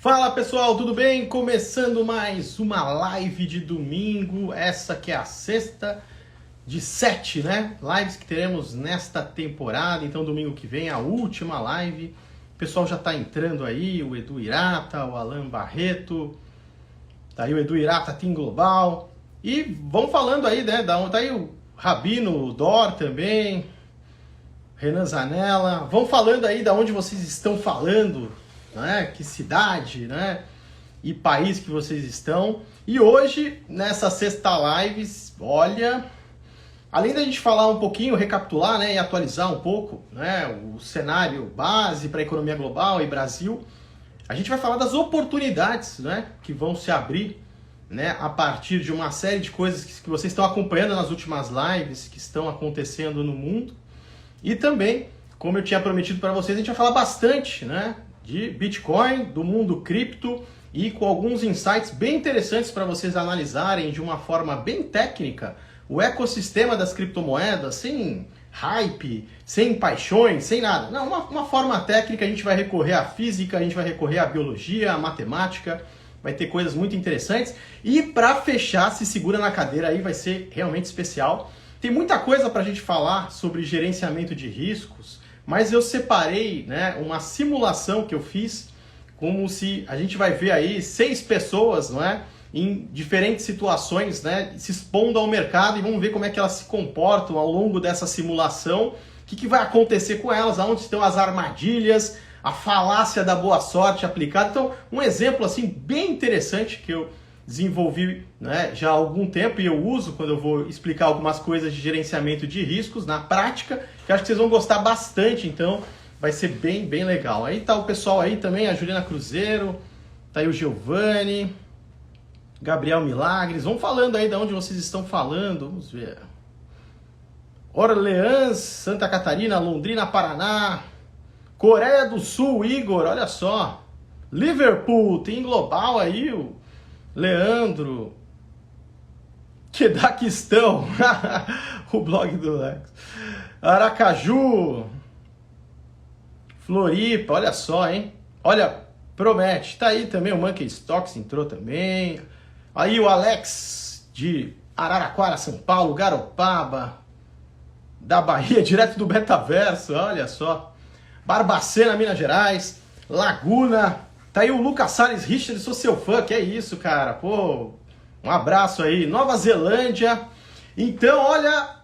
Fala pessoal, tudo bem? Começando mais uma live de domingo, essa que é a sexta de 7, né? Lives que teremos nesta temporada, então domingo que vem a última live. O pessoal já tá entrando aí, o Edu Hirata, o Alan Barreto, tá aí o Edu Hirata, Team Global. E vão falando aí, né? Tá aí o Rabino Dor também, Renan Zanella. Vão falando aí da onde vocês estão falando, né? Que cidade, né? E país que vocês estão. E hoje, nessa sexta live, olha, além da gente falar um pouquinho, recapitular, né, e atualizar um pouco, né, o cenário base para a economia global e Brasil, a gente vai falar das oportunidades, né, que vão se abrir, né, a partir de uma série de coisas que vocês estão acompanhando nas últimas lives que estão acontecendo no mundo. E também, como eu tinha prometido para vocês, a gente vai falar bastante, né, de Bitcoin, do mundo cripto e com alguns insights bem interessantes para vocês analisarem de uma forma bem técnica o ecossistema das criptomoedas, sem hype, sem paixões, sem nada. Não, uma forma técnica. A gente vai recorrer à física, a gente vai recorrer à biologia, à matemática, vai ter coisas muito interessantes. E para fechar, se segura na cadeira aí, vai ser realmente especial. Tem muita coisa para a gente falar sobre gerenciamento de riscos, mas eu separei, né, uma simulação que eu fiz, como se a gente vai ver aí 6 pessoas, não é, em diferentes situações, né, se expondo ao mercado, e vamos ver como é que elas se comportam ao longo dessa simulação, o que vai acontecer com elas, aonde estão as armadilhas, a falácia da boa sorte aplicada. Então, um exemplo assim bem interessante que eu desenvolvi, né, já há algum tempo, e eu uso quando eu vou explicar algumas coisas de gerenciamento de riscos na prática, que eu acho que vocês vão gostar bastante, então vai ser bem legal. Aí tá o pessoal aí também, a Juliana Cruzeiro, tá aí o Giovanni, Gabriel Milagres. Vão falando aí de onde vocês estão falando, vamos ver. Orleans, Santa Catarina, Londrina, Paraná, Coreia do Sul, Igor, olha só. Liverpool, tem global aí, o Leandro, Quedaquistão, o blog do Lex, Aracaju, Floripa, olha só, hein? Olha, promete. Tá aí também o Monkey Stocks, entrou também. Aí o Alex de Araraquara, São Paulo, Garopaba, da Bahia, direto do Metaverso, olha só. Barbacena, Minas Gerais, Laguna. Tá aí o Lucas Salles Richard, sou seu fã, que é isso, cara. Pô, um abraço aí. Nova Zelândia. Então, olha,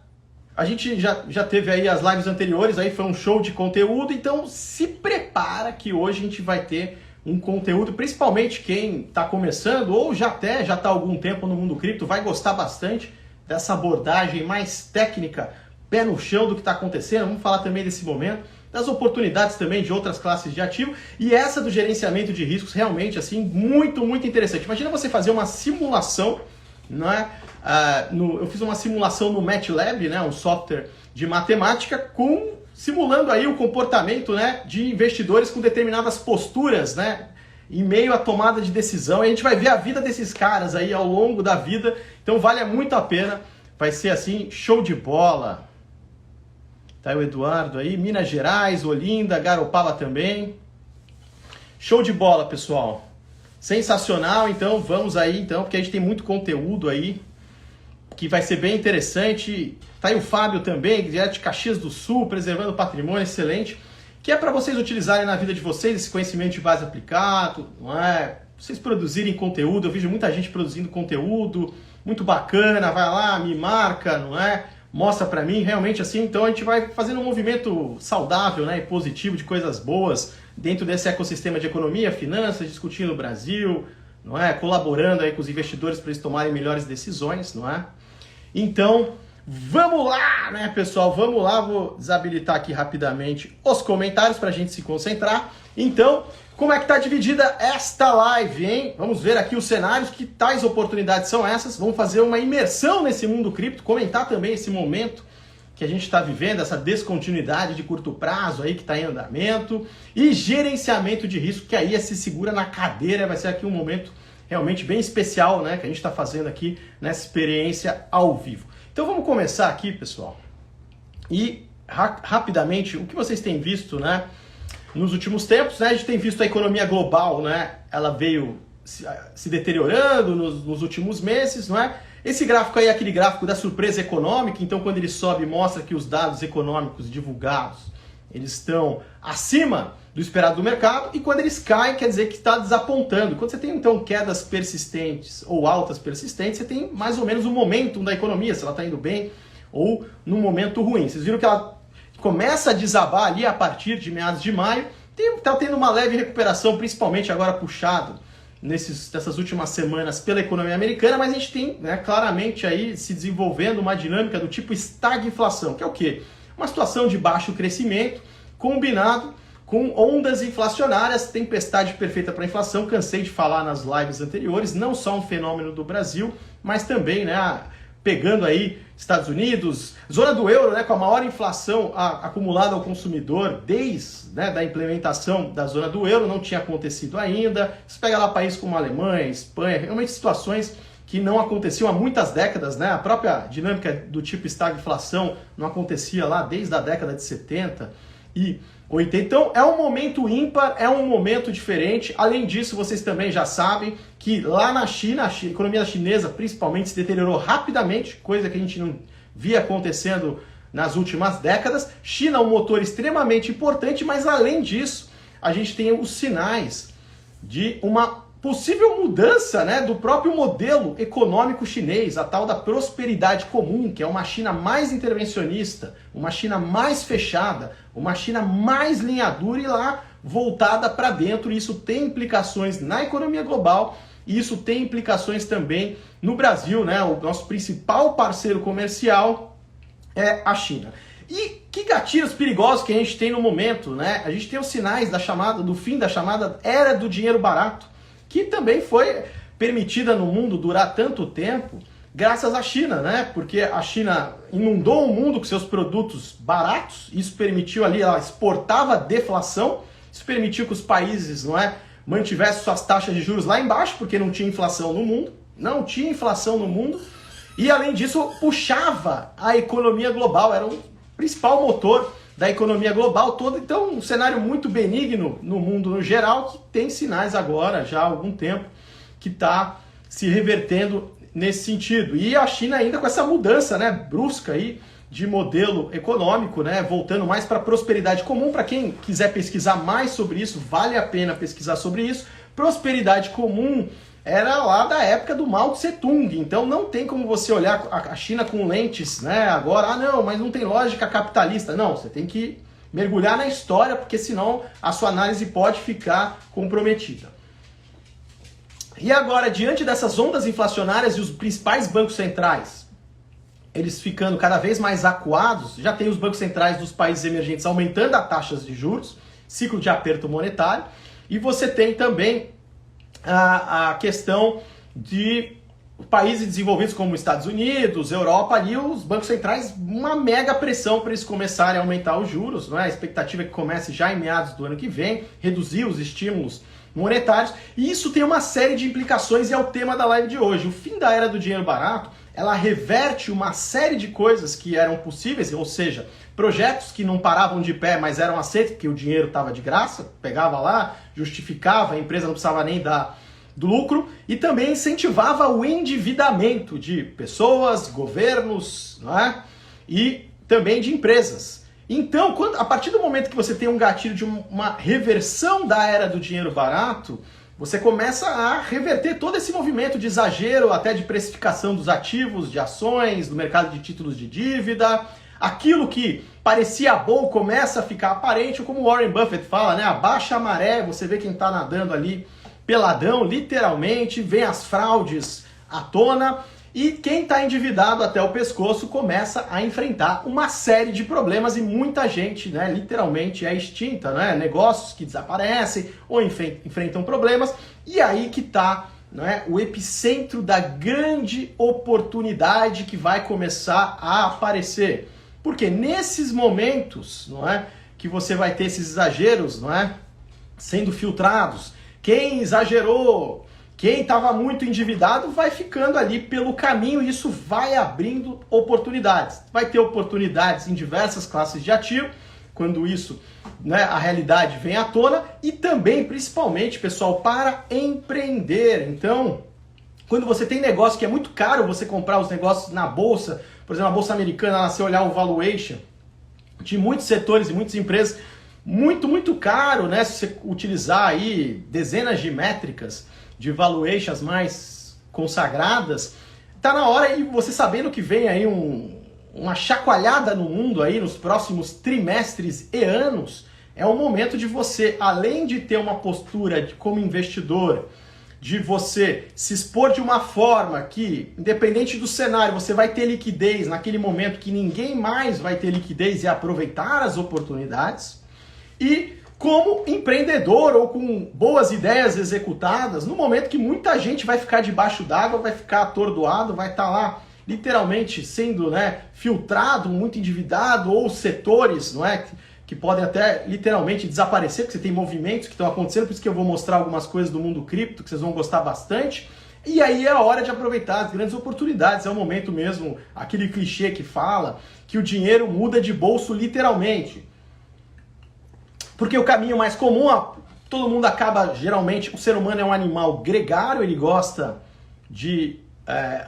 a gente já teve aí as lives anteriores, aí foi um show de conteúdo, então se prepara que hoje a gente vai ter um conteúdo, principalmente quem está começando ou já está há algum tempo no mundo cripto, vai gostar bastante dessa abordagem mais técnica, pé no chão do que está acontecendo. Vamos falar também desse momento, das oportunidades também de outras classes de ativo, e essa do gerenciamento de riscos realmente assim muito interessante. Imagina você fazer uma simulação, né? Eu fiz uma simulação no MATLAB, né, um software de matemática, simulando aí o comportamento, né, de investidores com determinadas posturas, né, em meio à tomada de decisão. E a gente vai ver a vida desses caras aí ao longo da vida, então vale muito a pena, vai ser assim, show de bola. Tá aí o Eduardo aí, Minas Gerais, Olinda, Garopaba também. Show de bola, pessoal. Sensacional, então vamos aí, então, porque a gente tem muito conteúdo aí, que vai ser bem interessante. Tá aí o Fábio também, direto de Caxias do Sul, preservando o patrimônio, excelente. Que é para vocês utilizarem na vida de vocês esse conhecimento de base aplicado, não é? Vocês produzirem conteúdo, eu vejo muita gente produzindo conteúdo, muito bacana, vai lá, me marca, não é? Mostra para mim, realmente assim, então a gente vai fazendo um movimento saudável, né, e positivo de coisas boas dentro desse ecossistema de economia, finanças, discutindo o Brasil, não é? Colaborando aí com os investidores para eles tomarem melhores decisões, não é? Então, vamos lá, né, pessoal? Vamos lá, vou desabilitar aqui rapidamente os comentários para a gente se concentrar. Então, como é que está dividida esta live, hein? Vamos ver aqui os cenários, que tais oportunidades são essas. Vamos fazer uma imersão nesse mundo cripto, comentar também esse momento que a gente está vivendo, essa descontinuidade de curto prazo aí que está em andamento, e gerenciamento de risco, que aí se segura na cadeira. Vai ser aqui um momento realmente bem especial, né, que a gente está fazendo aqui nessa experiência ao vivo. Então vamos começar aqui, pessoal. E rapidamente, o que vocês têm visto, né, nos últimos tempos, né? A gente tem visto a economia global, né? Ela veio se deteriorando nos últimos meses, não é? Esse gráfico aí é aquele gráfico da surpresa econômica, então quando ele sobe mostra que os dados econômicos divulgados, eles estão acima do esperado do mercado, e quando eles caem quer dizer que está desapontando. Quando você tem então quedas persistentes ou altas persistentes, você tem mais ou menos o momentum da economia, se ela está indo bem ou num momento ruim. Vocês viram que ela começa a desabar ali a partir de meados de maio, está tendo uma leve recuperação, principalmente agora puxado nessas últimas semanas pela economia americana, mas a gente tem, né, claramente aí se desenvolvendo uma dinâmica do tipo estagflação, que é o quê? Uma situação de baixo crescimento combinado com ondas inflacionárias, tempestade perfeita para a inflação. Cansei de falar nas lives anteriores, não só um fenômeno do Brasil, mas também, né, pegando aí Estados Unidos, zona do euro, né, com a maior inflação acumulada ao consumidor desde, né, da implementação da zona do euro, não tinha acontecido ainda. Você pega lá países como a Alemanha, Espanha, realmente situações que não aconteciam há muitas décadas, né? A própria dinâmica do tipo estagflação não acontecia lá desde a década de 70 e 80. Então é um momento ímpar, é um momento diferente. Além disso, vocês também já sabem que lá na China, a economia chinesa principalmente se deteriorou rapidamente, coisa que a gente não via acontecendo nas últimas décadas. China é um motor extremamente importante, mas além disso, a gente tem os sinais de uma possível mudança, né, do próprio modelo econômico chinês, a tal da prosperidade comum, que é uma China mais intervencionista, uma China mais fechada, uma China mais linha dura e lá voltada para dentro. Isso tem implicações na economia global e isso tem implicações também no Brasil, né? O nosso principal parceiro comercial é a China. E que gatilhos perigosos que a gente tem no momento, né? A gente tem os sinais do fim da chamada era do dinheiro barato, que também foi permitida no mundo durar tanto tempo graças à China, né? Porque a China inundou o mundo com seus produtos baratos, isso permitiu ali, ela exportava deflação, isso permitiu que os países, não é, mantivessem suas taxas de juros lá embaixo, porque não tinha inflação no mundo, e além disso puxava a economia global, era o principal motor da economia global toda. Então, um cenário muito benigno no mundo no geral, que tem sinais agora, já há algum tempo, que está se revertendo nesse sentido. E a China ainda com essa mudança, né, brusca aí de modelo econômico, né, voltando mais para a prosperidade comum. Para quem quiser pesquisar mais sobre isso, vale a pena pesquisar sobre isso. Prosperidade comum era lá da época do Mao Tse Tung, então não tem como você olhar a China com lentes, né, agora, não, mas não tem lógica capitalista. Não, você tem que mergulhar na história, porque senão a sua análise pode ficar comprometida. E agora, diante dessas ondas inflacionárias e os principais bancos centrais, eles ficando cada vez mais acuados, já tem os bancos centrais dos países emergentes aumentando as taxas de juros, ciclo de aperto monetário, e você tem também a questão de países desenvolvidos como Estados Unidos, Europa, ali os bancos centrais, uma mega pressão para eles começarem a aumentar os juros, não é? A expectativa é que comece já em meados do ano que vem, reduzir os estímulos monetários, e isso tem uma série de implicações e é o tema da live de hoje. O fim da era do dinheiro barato, ela reverte uma série de coisas que eram possíveis, ou seja, projetos que não paravam de pé, mas eram aceitos, porque o dinheiro estava de graça, pegava lá, justificava, a empresa não precisava nem dar do lucro, e também incentivava o endividamento de pessoas, governos, não é? E também de empresas. Então, a partir do momento que você tem um gatilho de uma reversão da era do dinheiro barato, você começa a reverter todo esse movimento de exagero, até de precificação dos ativos, de ações, do mercado de títulos de dívida. Aquilo que parecia bom começa a ficar aparente, como Warren Buffett fala, né? Abaixa a maré, você vê quem está nadando ali peladão, literalmente, vem as fraudes à tona e quem está endividado até o pescoço começa a enfrentar uma série de problemas e muita gente, né, literalmente é extinta, né? Negócios que desaparecem ou enfrentam problemas, e aí que está, né, o epicentro da grande oportunidade que vai começar a aparecer. Porque nesses momentos, não é, que você vai ter esses exageros, não é, sendo filtrados, quem exagerou, quem estava muito endividado vai ficando ali pelo caminho e isso vai abrindo oportunidades. Vai ter oportunidades em diversas classes de ativo, quando isso, né, a realidade vem à tona, e também, principalmente, pessoal, para empreender. Então, quando você tem negócio que é muito caro você comprar os negócios na bolsa, por exemplo, a bolsa americana, lá, você olhar o valuation de muitos setores e muitas empresas, muito caro, né? Se você utilizar aí dezenas de métricas de valuations mais consagradas, tá na hora, e você sabendo que vem aí uma chacoalhada no mundo aí nos próximos trimestres e anos, é o momento de você, além de ter uma postura como investidor, de você se expor de uma forma que, independente do cenário, você vai ter liquidez naquele momento que ninguém mais vai ter liquidez e aproveitar as oportunidades, e como empreendedor ou com boas ideias executadas, no momento que muita gente vai ficar debaixo d'água, vai ficar atordoado, vai estar lá literalmente sendo, né, filtrado, muito endividado, ou setores, não é, que podem até literalmente desaparecer, porque você tem movimentos que estão acontecendo, por isso que eu vou mostrar algumas coisas do mundo cripto que vocês vão gostar bastante. E aí é a hora de aproveitar as grandes oportunidades, é o momento mesmo, aquele clichê que fala que o dinheiro muda de bolso literalmente. Porque o caminho mais comum, todo mundo acaba, geralmente, o ser humano é um animal gregário, ele gosta de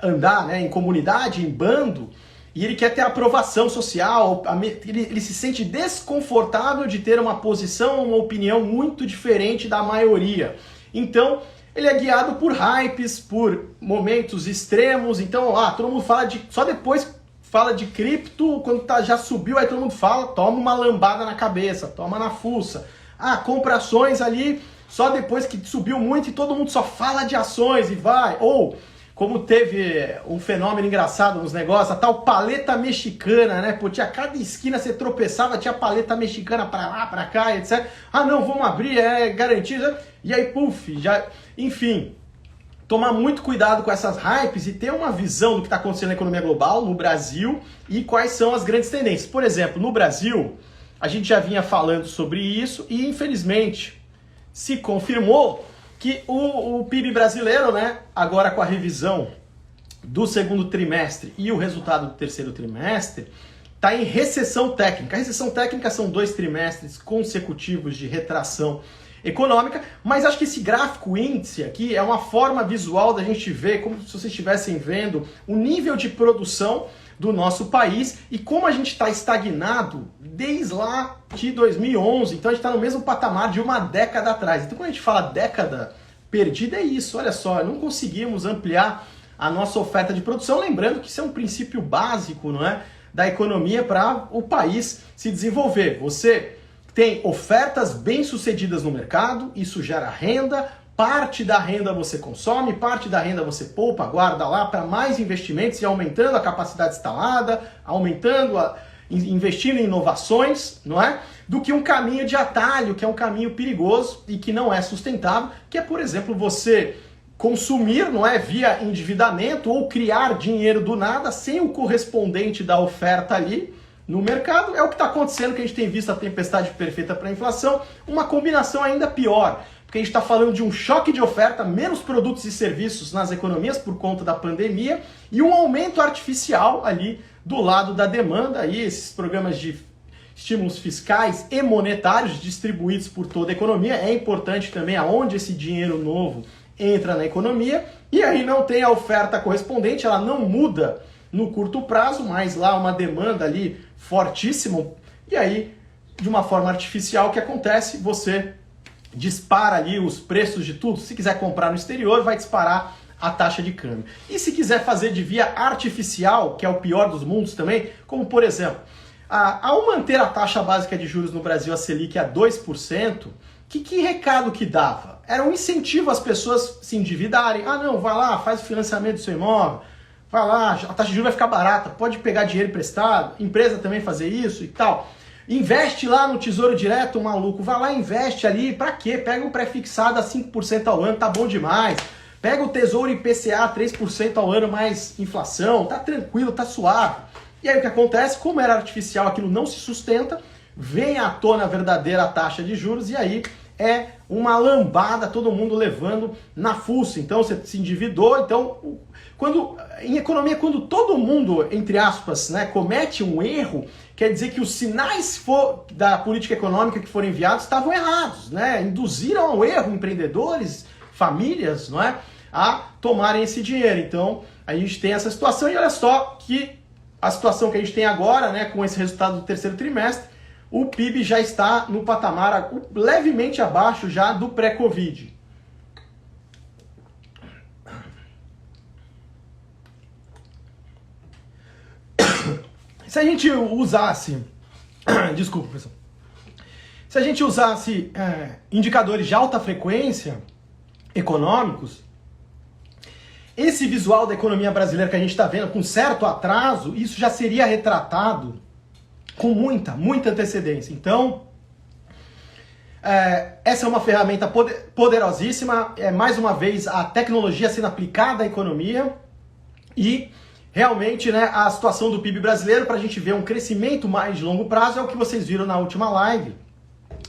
andar, né, em comunidade, em bando, e ele quer ter aprovação social, ele se sente desconfortável de ter uma posição, uma opinião muito diferente da maioria. Então, ele é guiado por hypes, por momentos extremos. Então, todo mundo fala só depois fala de cripto, quando já subiu, aí todo mundo fala, toma uma lambada na cabeça, toma na fuça. Compra ações ali, só depois que subiu muito e todo mundo só fala de ações e vai. Ou, como teve um fenômeno engraçado nos negócios, a tal paleta mexicana, né? Pô, tinha cada esquina, você tropeçava, tinha paleta mexicana pra lá, pra cá, etc. Não, vamos abrir, é garantido. E aí, puf, já... Enfim, tomar muito cuidado com essas hypes e ter uma visão do que está acontecendo na economia global, no Brasil, e quais são as grandes tendências. Por exemplo, no Brasil, a gente já vinha falando sobre isso e, infelizmente, se confirmou que o PIB brasileiro, né, agora com a revisão do segundo trimestre e o resultado do terceiro trimestre, está em recessão técnica. A recessão técnica são 2 trimestres consecutivos de retração econômica, mas acho que esse gráfico índice aqui é uma forma visual da gente ver, como se vocês estivessem vendo, o nível de produção do nosso país e como a gente está estagnado desde lá de 2011. Então a gente está no mesmo patamar de uma década atrás. Então quando a gente fala década perdida é isso, olha só, não conseguimos ampliar a nossa oferta de produção, lembrando que isso é um princípio básico, não é, da economia para o país se desenvolver. Você tem ofertas bem-sucedidas no mercado, isso gera renda, parte da renda você consome, parte da renda você poupa, guarda lá para mais investimentos e aumentando a capacidade instalada, investindo em inovações, não é? Do que um caminho de atalho, que é um caminho perigoso e que não é sustentável, que é, por exemplo, você consumir, não é, via endividamento ou criar dinheiro do nada sem o correspondente da oferta ali no mercado. É o que está acontecendo, que a gente tem visto a tempestade perfeita para a inflação, uma combinação ainda pior, porque a gente está falando de um choque de oferta, menos produtos e serviços nas economias por conta da pandemia e um aumento artificial ali do lado da demanda, aí esses programas de estímulos fiscais e monetários distribuídos por toda a economia. É importante também aonde esse dinheiro novo entra na economia, e aí não tem a oferta correspondente, ela não muda no curto prazo, mas lá uma demanda ali fortíssima, e aí, de uma forma artificial, o que acontece? Você dispara ali os preços de tudo. Se quiser comprar no exterior, vai disparar a taxa de câmbio. E se quiser fazer de via artificial, que é o pior dos mundos também, como por exemplo, ao manter a taxa básica de juros no Brasil, a Selic, a 2%, que recado que dava? Era um incentivo às pessoas se endividarem. Não, vai lá, faz o financiamento do seu imóvel, vai lá, a taxa de juros vai ficar barata, pode pegar dinheiro emprestado, empresa também fazer isso e tal. Investe lá no Tesouro Direto, maluco, vai lá, investe ali, pra quê? Pega um pré-fixado a 5% ao ano, tá bom demais. Pega o Tesouro IPCA 3% ao ano mais inflação, tá tranquilo, tá suave. E aí o que acontece? Como era artificial, aquilo não se sustenta, vem à tona a verdadeira taxa de juros e aí é uma lambada, todo mundo levando na fuça. Então você se endividou, então em economia, quando todo mundo, entre aspas, né, comete um erro, quer dizer que os sinais da política econômica que foram enviados estavam errados, né? Induziram ao erro empreendedores, famílias, não é, a tomarem esse dinheiro. Então a gente tem essa situação e olha só que a situação que a gente tem agora, né, com esse resultado do terceiro trimestre, o PIB já está no patamar levemente abaixo já do pré-Covid. Se a gente usasse, desculpa, pessoal, se a gente usasse indicadores de alta frequência econômicos, esse visual da economia brasileira que a gente está vendo com certo atraso, isso já seria retratado com muita antecedência. Então, essa é uma ferramenta poderosíssima, mais uma vez a tecnologia sendo aplicada à economia e realmente, né, a situação do PIB brasileiro para a gente ver um crescimento mais de longo prazo é o que vocês viram na última live,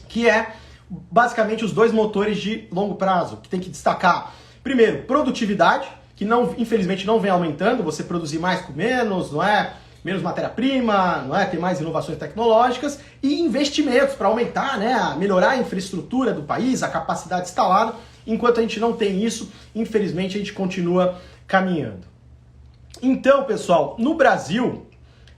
que é basicamente os dois motores de longo prazo, que tem que destacar, primeiro, produtividade, que infelizmente não vem aumentando, você produzir mais com menos, não é? Menos matéria-prima, não é? Ter mais inovações tecnológicas e investimentos para aumentar, né? Melhorar a infraestrutura do país, a capacidade instalada. Enquanto a gente não tem isso, infelizmente a gente continua caminhando. Então, pessoal, no Brasil,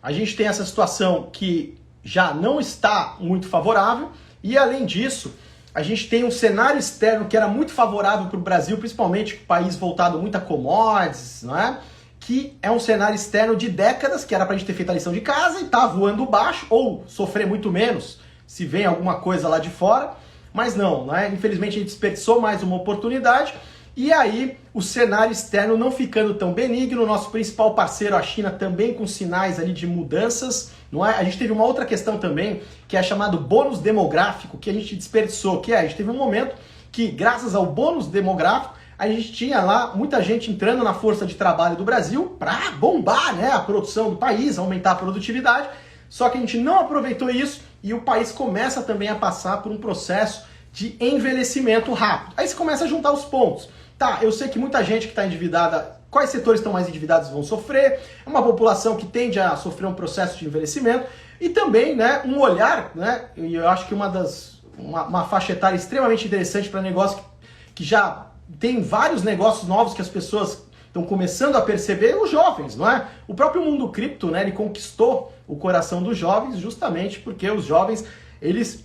a gente tem essa situação que já não está muito favorável e, além disso, a gente tem um cenário externo que era muito favorável para o Brasil, principalmente o país voltado muito a commodities, não é? Que é um cenário externo de décadas, que era para a gente ter feito a lição de casa e tá voando baixo, ou sofrer muito menos se vem alguma coisa lá de fora, mas não é? Infelizmente a gente desperdiçou mais uma oportunidade, e aí o cenário externo não ficando tão benigno, nosso principal parceiro, a China, também com sinais ali de mudanças, não é? A gente teve uma outra questão também, que é chamado bônus demográfico, que a gente desperdiçou, que a gente teve um momento que, graças ao bônus demográfico, a gente tinha lá muita gente entrando na força de trabalho do Brasil para bombar, né, a produção do país, aumentar a produtividade, só que a gente não aproveitou isso e o país começa também a passar por um processo de envelhecimento rápido. Aí você começa a juntar os pontos. Tá, eu sei que muita gente que está endividada, quais setores estão mais endividados vão sofrer, é uma população que tende a sofrer um processo de envelhecimento e também, né, um olhar, né, e eu acho que uma faixa etária extremamente interessante para negócio que já tem vários negócios novos que as pessoas estão começando a perceber, os jovens, não é? O próprio mundo cripto, né, ele conquistou o coração dos jovens justamente porque os jovens, eles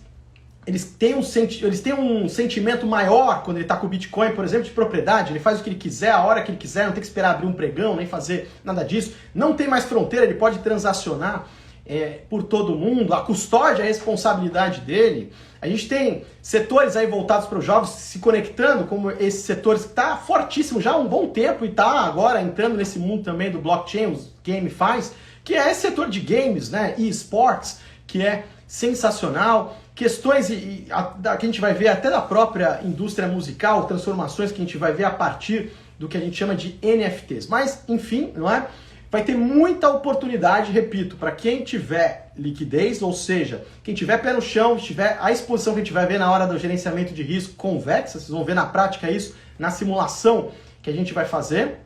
têm um sentimento maior quando ele está com o Bitcoin, por exemplo, de propriedade. Ele faz o que ele quiser, a hora que ele quiser, não tem que esperar abrir um pregão, nem fazer nada disso. Não tem mais fronteira, ele pode transacionar por todo mundo. A custódia é a responsabilidade dele. A gente tem setores aí voltados para os jovens se conectando, como esse setor que está fortíssimo já há um bom tempo e está agora entrando nesse mundo também do blockchain, os GameFis, que é esse setor de games, né, e-sports, que é sensacional. Questões que a gente vai ver até da própria indústria musical, transformações que a gente vai ver a partir do que a gente chama de NFTs. Mas, enfim, não é? Vai ter muita oportunidade, repito, para quem tiver liquidez, ou seja, quem tiver pé no chão, tiver a exposição que a gente vai ver na hora do gerenciamento de risco convexa, vocês vão ver na prática isso na simulação que a gente vai fazer.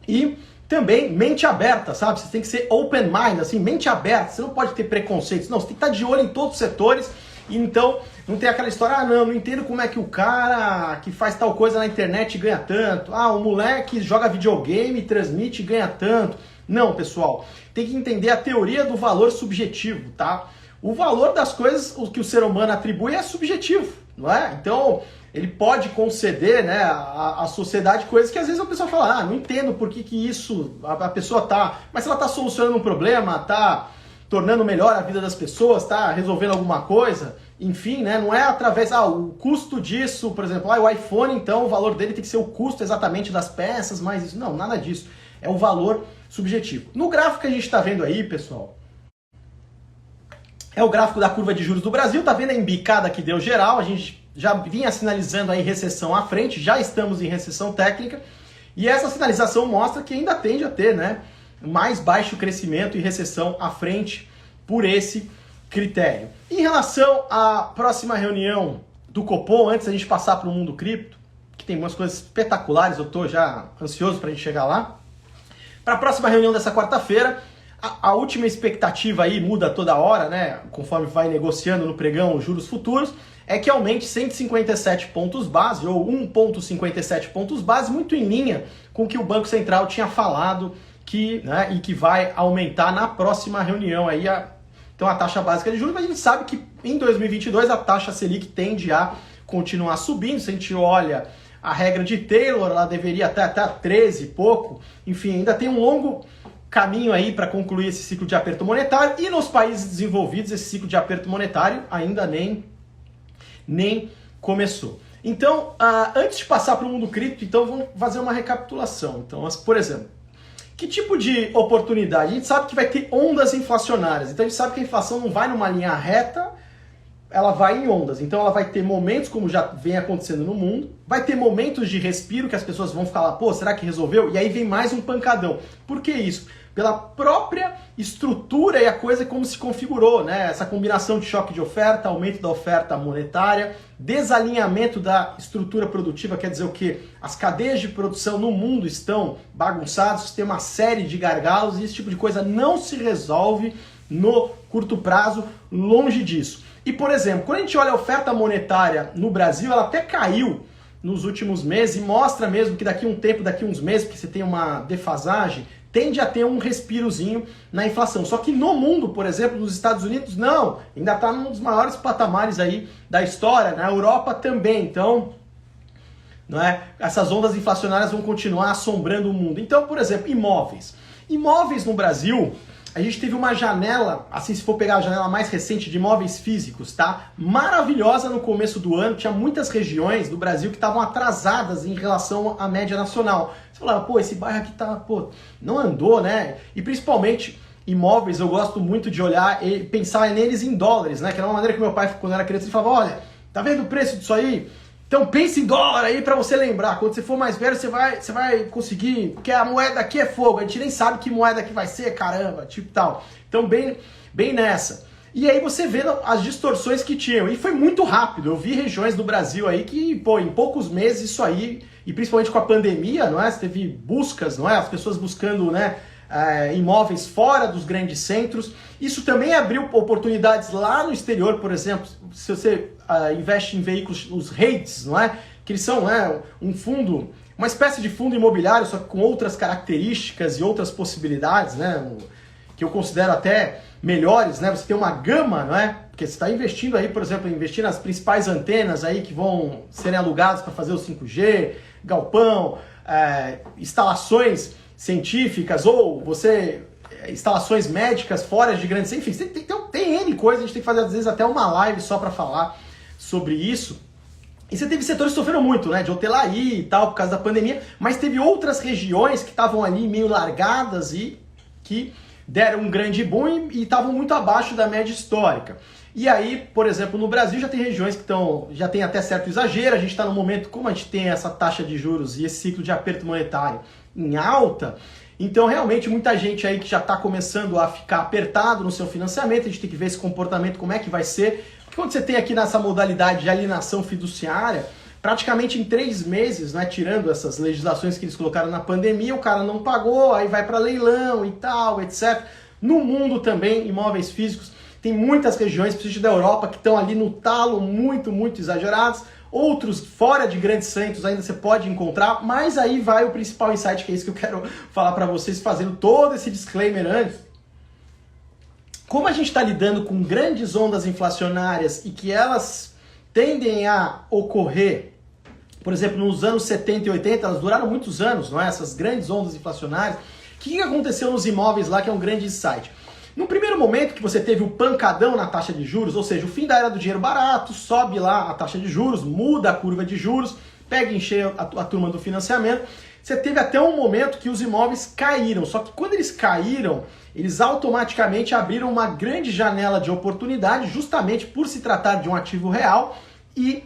E também mente aberta, sabe? Você tem que ser open mind, assim, mente aberta, você não pode ter preconceitos, não, você tem que estar de olho em todos os setores. Então, não tem aquela história, não entendo como é que o cara que faz tal coisa na internet ganha tanto. O moleque joga videogame, transmite e ganha tanto. Não, pessoal, tem que entender a teoria do valor subjetivo, tá? O valor das coisas, o que o ser humano atribui é subjetivo, não é? Então, ele pode conceder, né, à sociedade coisas que às vezes a pessoa fala, não entendo por que isso, a pessoa tá... Mas se ela tá solucionando um problema, tá tornando melhor a vida das pessoas, tá resolvendo alguma coisa, enfim, né? Não é através, o custo disso, por exemplo, o iPhone, então o valor dele tem que ser o custo exatamente das peças, mas isso, não, nada disso. É o valor subjetivo. No gráfico que a gente está vendo aí, pessoal, é o gráfico da curva de juros do Brasil, tá vendo a embicada que deu geral, a gente já vinha sinalizando aí recessão à frente, já estamos em recessão técnica, e essa sinalização mostra que ainda tende a ter, né, mais baixo crescimento e recessão à frente por esse critério. Em relação à próxima reunião do Copom, antes da gente passar para o mundo cripto, que tem umas coisas espetaculares, eu estou já ansioso para a gente chegar lá. Para a próxima reunião dessa quarta-feira, a última expectativa aí muda toda hora, né? Conforme vai negociando no pregão os juros futuros, é que aumente 157 pontos base, ou 1,57 pontos base, muito em linha com o que o Banco Central tinha falado e que vai aumentar na próxima reunião aí então a taxa básica de juros, mas a gente sabe que em 2022 a taxa Selic tende a continuar subindo. Se a gente olha a regra de Taylor, ela deveria até 13 e pouco, enfim, ainda tem um longo caminho aí para concluir esse ciclo de aperto monetário, e nos países desenvolvidos esse ciclo de aperto monetário ainda nem começou. Então, antes de passar para o mundo cripto, então vamos fazer uma recapitulação. Então, por exemplo, que tipo de oportunidade? A gente sabe que vai ter ondas inflacionárias, então a gente sabe que a inflação não vai numa linha reta, ela vai em ondas. Então ela vai ter momentos, como já vem acontecendo no mundo, vai ter momentos de respiro que as pessoas vão ficar lá, pô, será que resolveu? E aí vem mais um pancadão. Por que isso? Pela própria estrutura e a coisa como se configurou, né? Essa combinação de choque de oferta, aumento da oferta monetária, desalinhamento da estrutura produtiva, quer dizer o quê? As cadeias de produção no mundo estão bagunçadas, tem uma série de gargalos e esse tipo de coisa não se resolve no curto prazo, longe disso. E, por exemplo, quando a gente olha a oferta monetária no Brasil, ela até caiu nos últimos meses e mostra mesmo que daqui a um tempo, daqui a uns meses, porque você tem uma defasagem, tende a ter um respirozinho na inflação. Só que no mundo, por exemplo, nos Estados Unidos, não. Ainda está num dos maiores patamares aí da história. Na Europa também. Então, não é? Essas ondas inflacionárias vão continuar assombrando o mundo. Então, por exemplo, imóveis. Imóveis no Brasil, a gente teve uma janela, assim, se for pegar a janela mais recente de imóveis físicos, tá? Maravilhosa no começo do ano. Tinha muitas regiões do Brasil que estavam atrasadas em relação à média nacional. Você falava, pô, esse bairro aqui tá, pô, não andou, né? E principalmente imóveis, eu gosto muito de olhar e pensar neles em dólares, né? Que era uma maneira que meu pai, quando era criança, ele falava, olha, tá vendo o preço disso aí? Então pense em dólar aí pra você lembrar. Quando você for mais velho, você vai conseguir, porque a moeda aqui é fogo, a gente nem sabe que moeda que vai ser, caramba, tipo tal. Então bem nessa. E aí você vê as distorções que tinham. E foi muito rápido. Eu vi regiões do Brasil aí que, pô, em poucos meses isso aí, e principalmente com a pandemia, não é? Você teve buscas, não é? As pessoas buscando, né? Imóveis fora dos grandes centros. Isso também abriu oportunidades lá no exterior, por exemplo, se você investe em veículos, os REITs, não é? Que eles são um fundo, uma espécie de fundo imobiliário, só que com outras características e outras possibilidades, né? Que eu considero até melhores, né? Você tem uma gama, não é? Porque você está investindo aí, por exemplo, investir nas principais antenas aí que vão serem alugadas para fazer o 5G, galpão, instalações científicas ou instalações médicas fora de grandes, enfim, tem N coisas, a gente tem que fazer às vezes até uma live só para falar sobre isso. E você teve setores que sofreram muito, né, de hotelaria e tal, por causa da pandemia, mas teve outras regiões que estavam ali meio largadas e que deram um grande boom e estavam muito abaixo da média histórica. E aí, por exemplo, no Brasil já tem regiões que já tem até certo exagero, a gente está no momento, como a gente tem essa taxa de juros e esse ciclo de aperto monetário em alta, então realmente muita gente aí que já está começando a ficar apertado no seu financiamento, a gente tem que ver esse comportamento, como é que vai ser, porque quando você tem aqui nessa modalidade de alienação fiduciária, praticamente em 3 meses, né, tirando essas legislações que eles colocaram na pandemia, o cara não pagou, aí vai para leilão e tal, etc. No mundo também, imóveis físicos, tem muitas regiões, principalmente da Europa, que estão ali no talo muito, muito exagerados. Outros fora de grandes centros ainda você pode encontrar, mas aí vai o principal insight, que é isso que eu quero falar para vocês, fazendo todo esse disclaimer antes. Como a gente está lidando com grandes ondas inflacionárias e que elas tendem a ocorrer, por exemplo, nos anos 70 e 80, elas duraram muitos anos, não é? Essas grandes ondas inflacionárias. O que aconteceu nos imóveis lá, que é um grande insight? No primeiro momento que você teve o pancadão na taxa de juros, ou seja, o fim da era do dinheiro barato, sobe lá a taxa de juros, muda a curva de juros, pega e enche a turma do financiamento, você teve até um momento que os imóveis caíram. Só que quando eles caíram, eles automaticamente abriram uma grande janela de oportunidade, justamente por se tratar de um ativo real, e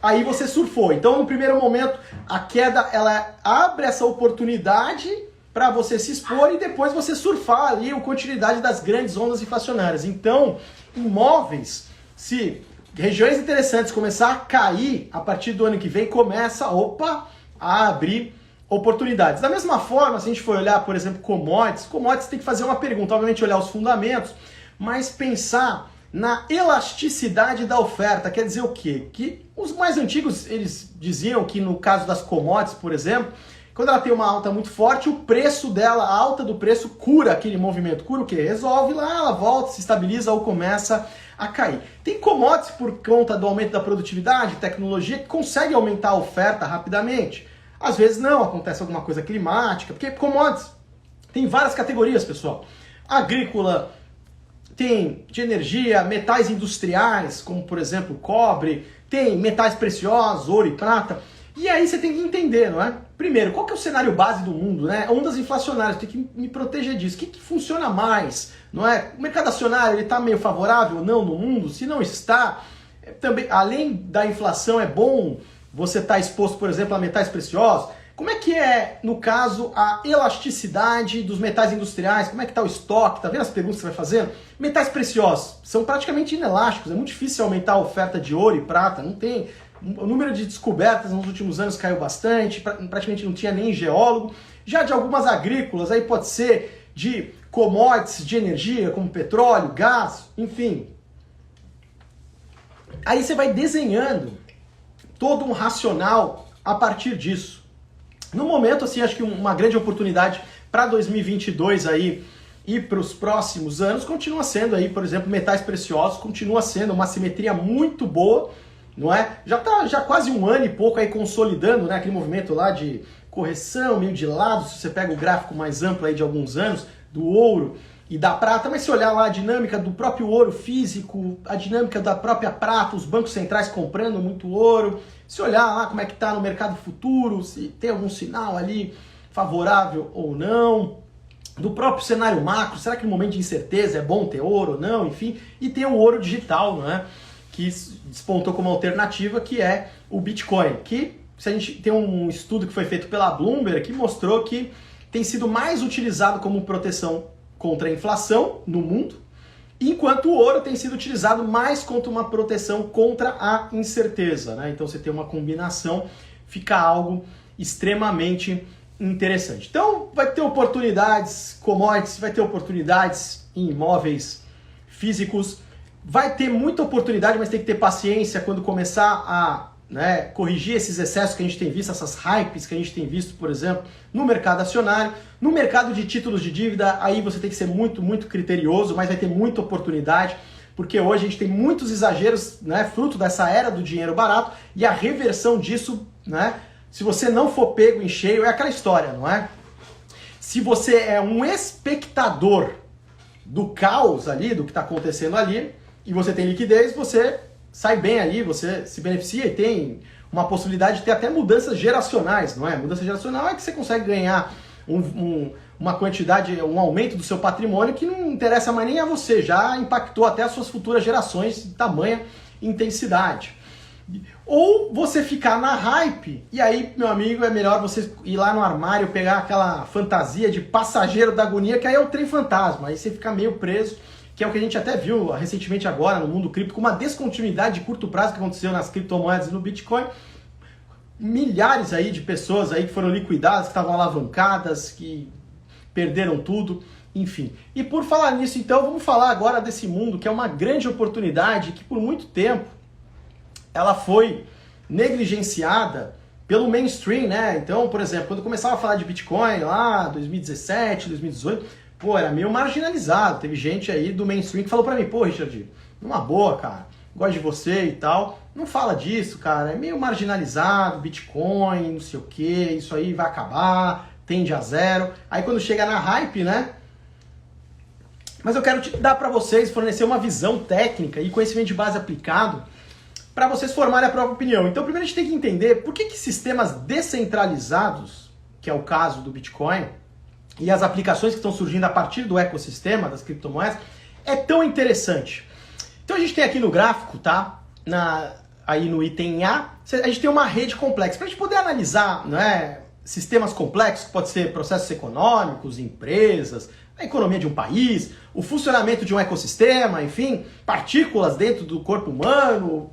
aí você surfou. Então, no primeiro momento, a queda ela abre essa oportunidade para você se expor e depois você surfar ali a continuidade das grandes ondas inflacionárias. Então, imóveis, se regiões interessantes começar a cair a partir do ano que vem, começa, a abrir oportunidades. Da mesma forma, se a gente for olhar, por exemplo, commodities tem que fazer uma pergunta, obviamente olhar os fundamentos, mas pensar na elasticidade da oferta. Quer dizer o quê? Que os mais antigos, eles diziam que no caso das commodities, por exemplo, quando ela tem uma alta muito forte, o preço dela, a alta do preço, cura aquele movimento. Cura o quê? Resolve lá, ela volta, se estabiliza ou começa a cair. Tem commodities por conta do aumento da produtividade, tecnologia, que consegue aumentar a oferta rapidamente. Às vezes não, acontece alguma coisa climática, porque commodities tem várias categorias, pessoal. Agrícola, tem de energia, metais industriais, como por exemplo cobre, tem metais preciosos, ouro e prata. E aí você tem que entender, não é? Primeiro, qual que é o cenário base do mundo, né? Ondas inflacionárias, tem que me proteger disso. O que funciona mais, não é? O mercado acionário, ele está meio favorável ou não no mundo? Se não está, também, além da inflação, é bom você estar exposto, por exemplo, a metais preciosos. Como é que é, no caso, a elasticidade dos metais industriais? Como é que está o estoque? Tá vendo as perguntas que você vai fazendo? Metais preciosos são praticamente inelásticos. É muito difícil aumentar a oferta de ouro e prata. Não tem. O número de descobertas nos últimos anos caiu bastante. Praticamente não tinha nem geólogo. Já de algumas agrícolas, aí pode ser de commodities de energia, como petróleo, gás, enfim. Aí você vai desenhando todo um racional a partir disso. No momento, assim, acho que uma grande oportunidade para 2022 aí e para os próximos anos continua sendo aí, por exemplo, metais preciosos, continua sendo uma simetria muito boa, não é? Já está já quase um ano e pouco aí consolidando, né, aquele movimento lá de correção, meio de lado, se você pega o gráfico mais amplo aí de alguns anos, do ouro e da prata, mas se olhar lá a dinâmica do próprio ouro físico, a dinâmica da própria prata, os bancos centrais comprando muito ouro, se olhar lá como é que está no mercado futuro, se tem algum sinal ali favorável ou não, do próprio cenário macro, será que no momento de incerteza é bom ter ouro ou não, enfim, e tem o ouro digital, não é? Que despontou como alternativa, que é o Bitcoin, que se a gente tem um estudo que foi feito pela Bloomberg que mostrou que tem sido mais utilizado como proteção contra a inflação no mundo, enquanto o ouro tem sido utilizado mais contra uma proteção contra a incerteza, né? Então você tem uma combinação, fica algo extremamente interessante. Então vai ter oportunidades commodities, vai ter oportunidades em imóveis físicos, vai ter muita oportunidade, mas tem que ter paciência quando começar a, né, corrigir esses excessos que a gente tem visto, essas hypes que a gente tem visto, por exemplo, no mercado acionário. No mercado de títulos de dívida, aí você tem que ser muito, muito criterioso, mas vai ter muita oportunidade, porque hoje a gente tem muitos exageros, né, fruto dessa era do dinheiro barato, e a reversão disso, né, se você não for pego em cheio, é aquela história, não é? Se você é um espectador do caos ali, do que está acontecendo ali, e você tem liquidez, você sai bem ali, você se beneficia e tem uma possibilidade de ter até mudanças geracionais, não é? Mudança geracional é que você consegue ganhar uma quantidade, um aumento do seu patrimônio que não interessa mais nem a você, já impactou até as suas futuras gerações de tamanha intensidade. Ou você ficar na hype, e aí, meu amigo, é melhor você ir lá no armário, pegar aquela fantasia de passageiro da agonia, que aí é o trem fantasma, aí você fica meio preso, que é o que a gente até viu recentemente agora no mundo cripto, com uma descontinuidade de curto prazo que aconteceu nas criptomoedas e no Bitcoin. Milhares aí de pessoas aí que foram liquidadas, que estavam alavancadas, que perderam tudo, enfim. E por falar nisso, então, vamos falar agora desse mundo que é uma grande oportunidade que por muito tempo ela foi negligenciada pelo mainstream, né? Então, por exemplo, quando começava a falar de Bitcoin lá, 2017, 2018, pô, era meio marginalizado. Teve gente aí do mainstream que falou pra mim, pô, Richard, numa boa, cara, gosto de você e tal, não fala disso, cara, é meio marginalizado, Bitcoin, não sei o que, isso aí vai acabar, tende a zero. Aí quando chega na hype, né? Mas eu quero te dar pra vocês, fornecer uma visão técnica e conhecimento de base aplicado para vocês formarem a própria opinião. Então, primeiro a gente tem que entender por que sistemas descentralizados, que é o caso do Bitcoin, e as aplicações que estão surgindo a partir do ecossistema das criptomoedas, é tão interessante. Então a gente tem aqui no gráfico, tá? Aí no item A, a gente tem uma rede complexa. Para a gente poder analisar, né, sistemas complexos, que pode ser processos econômicos, empresas, a economia de um país, o funcionamento de um ecossistema, enfim, partículas dentro do corpo humano,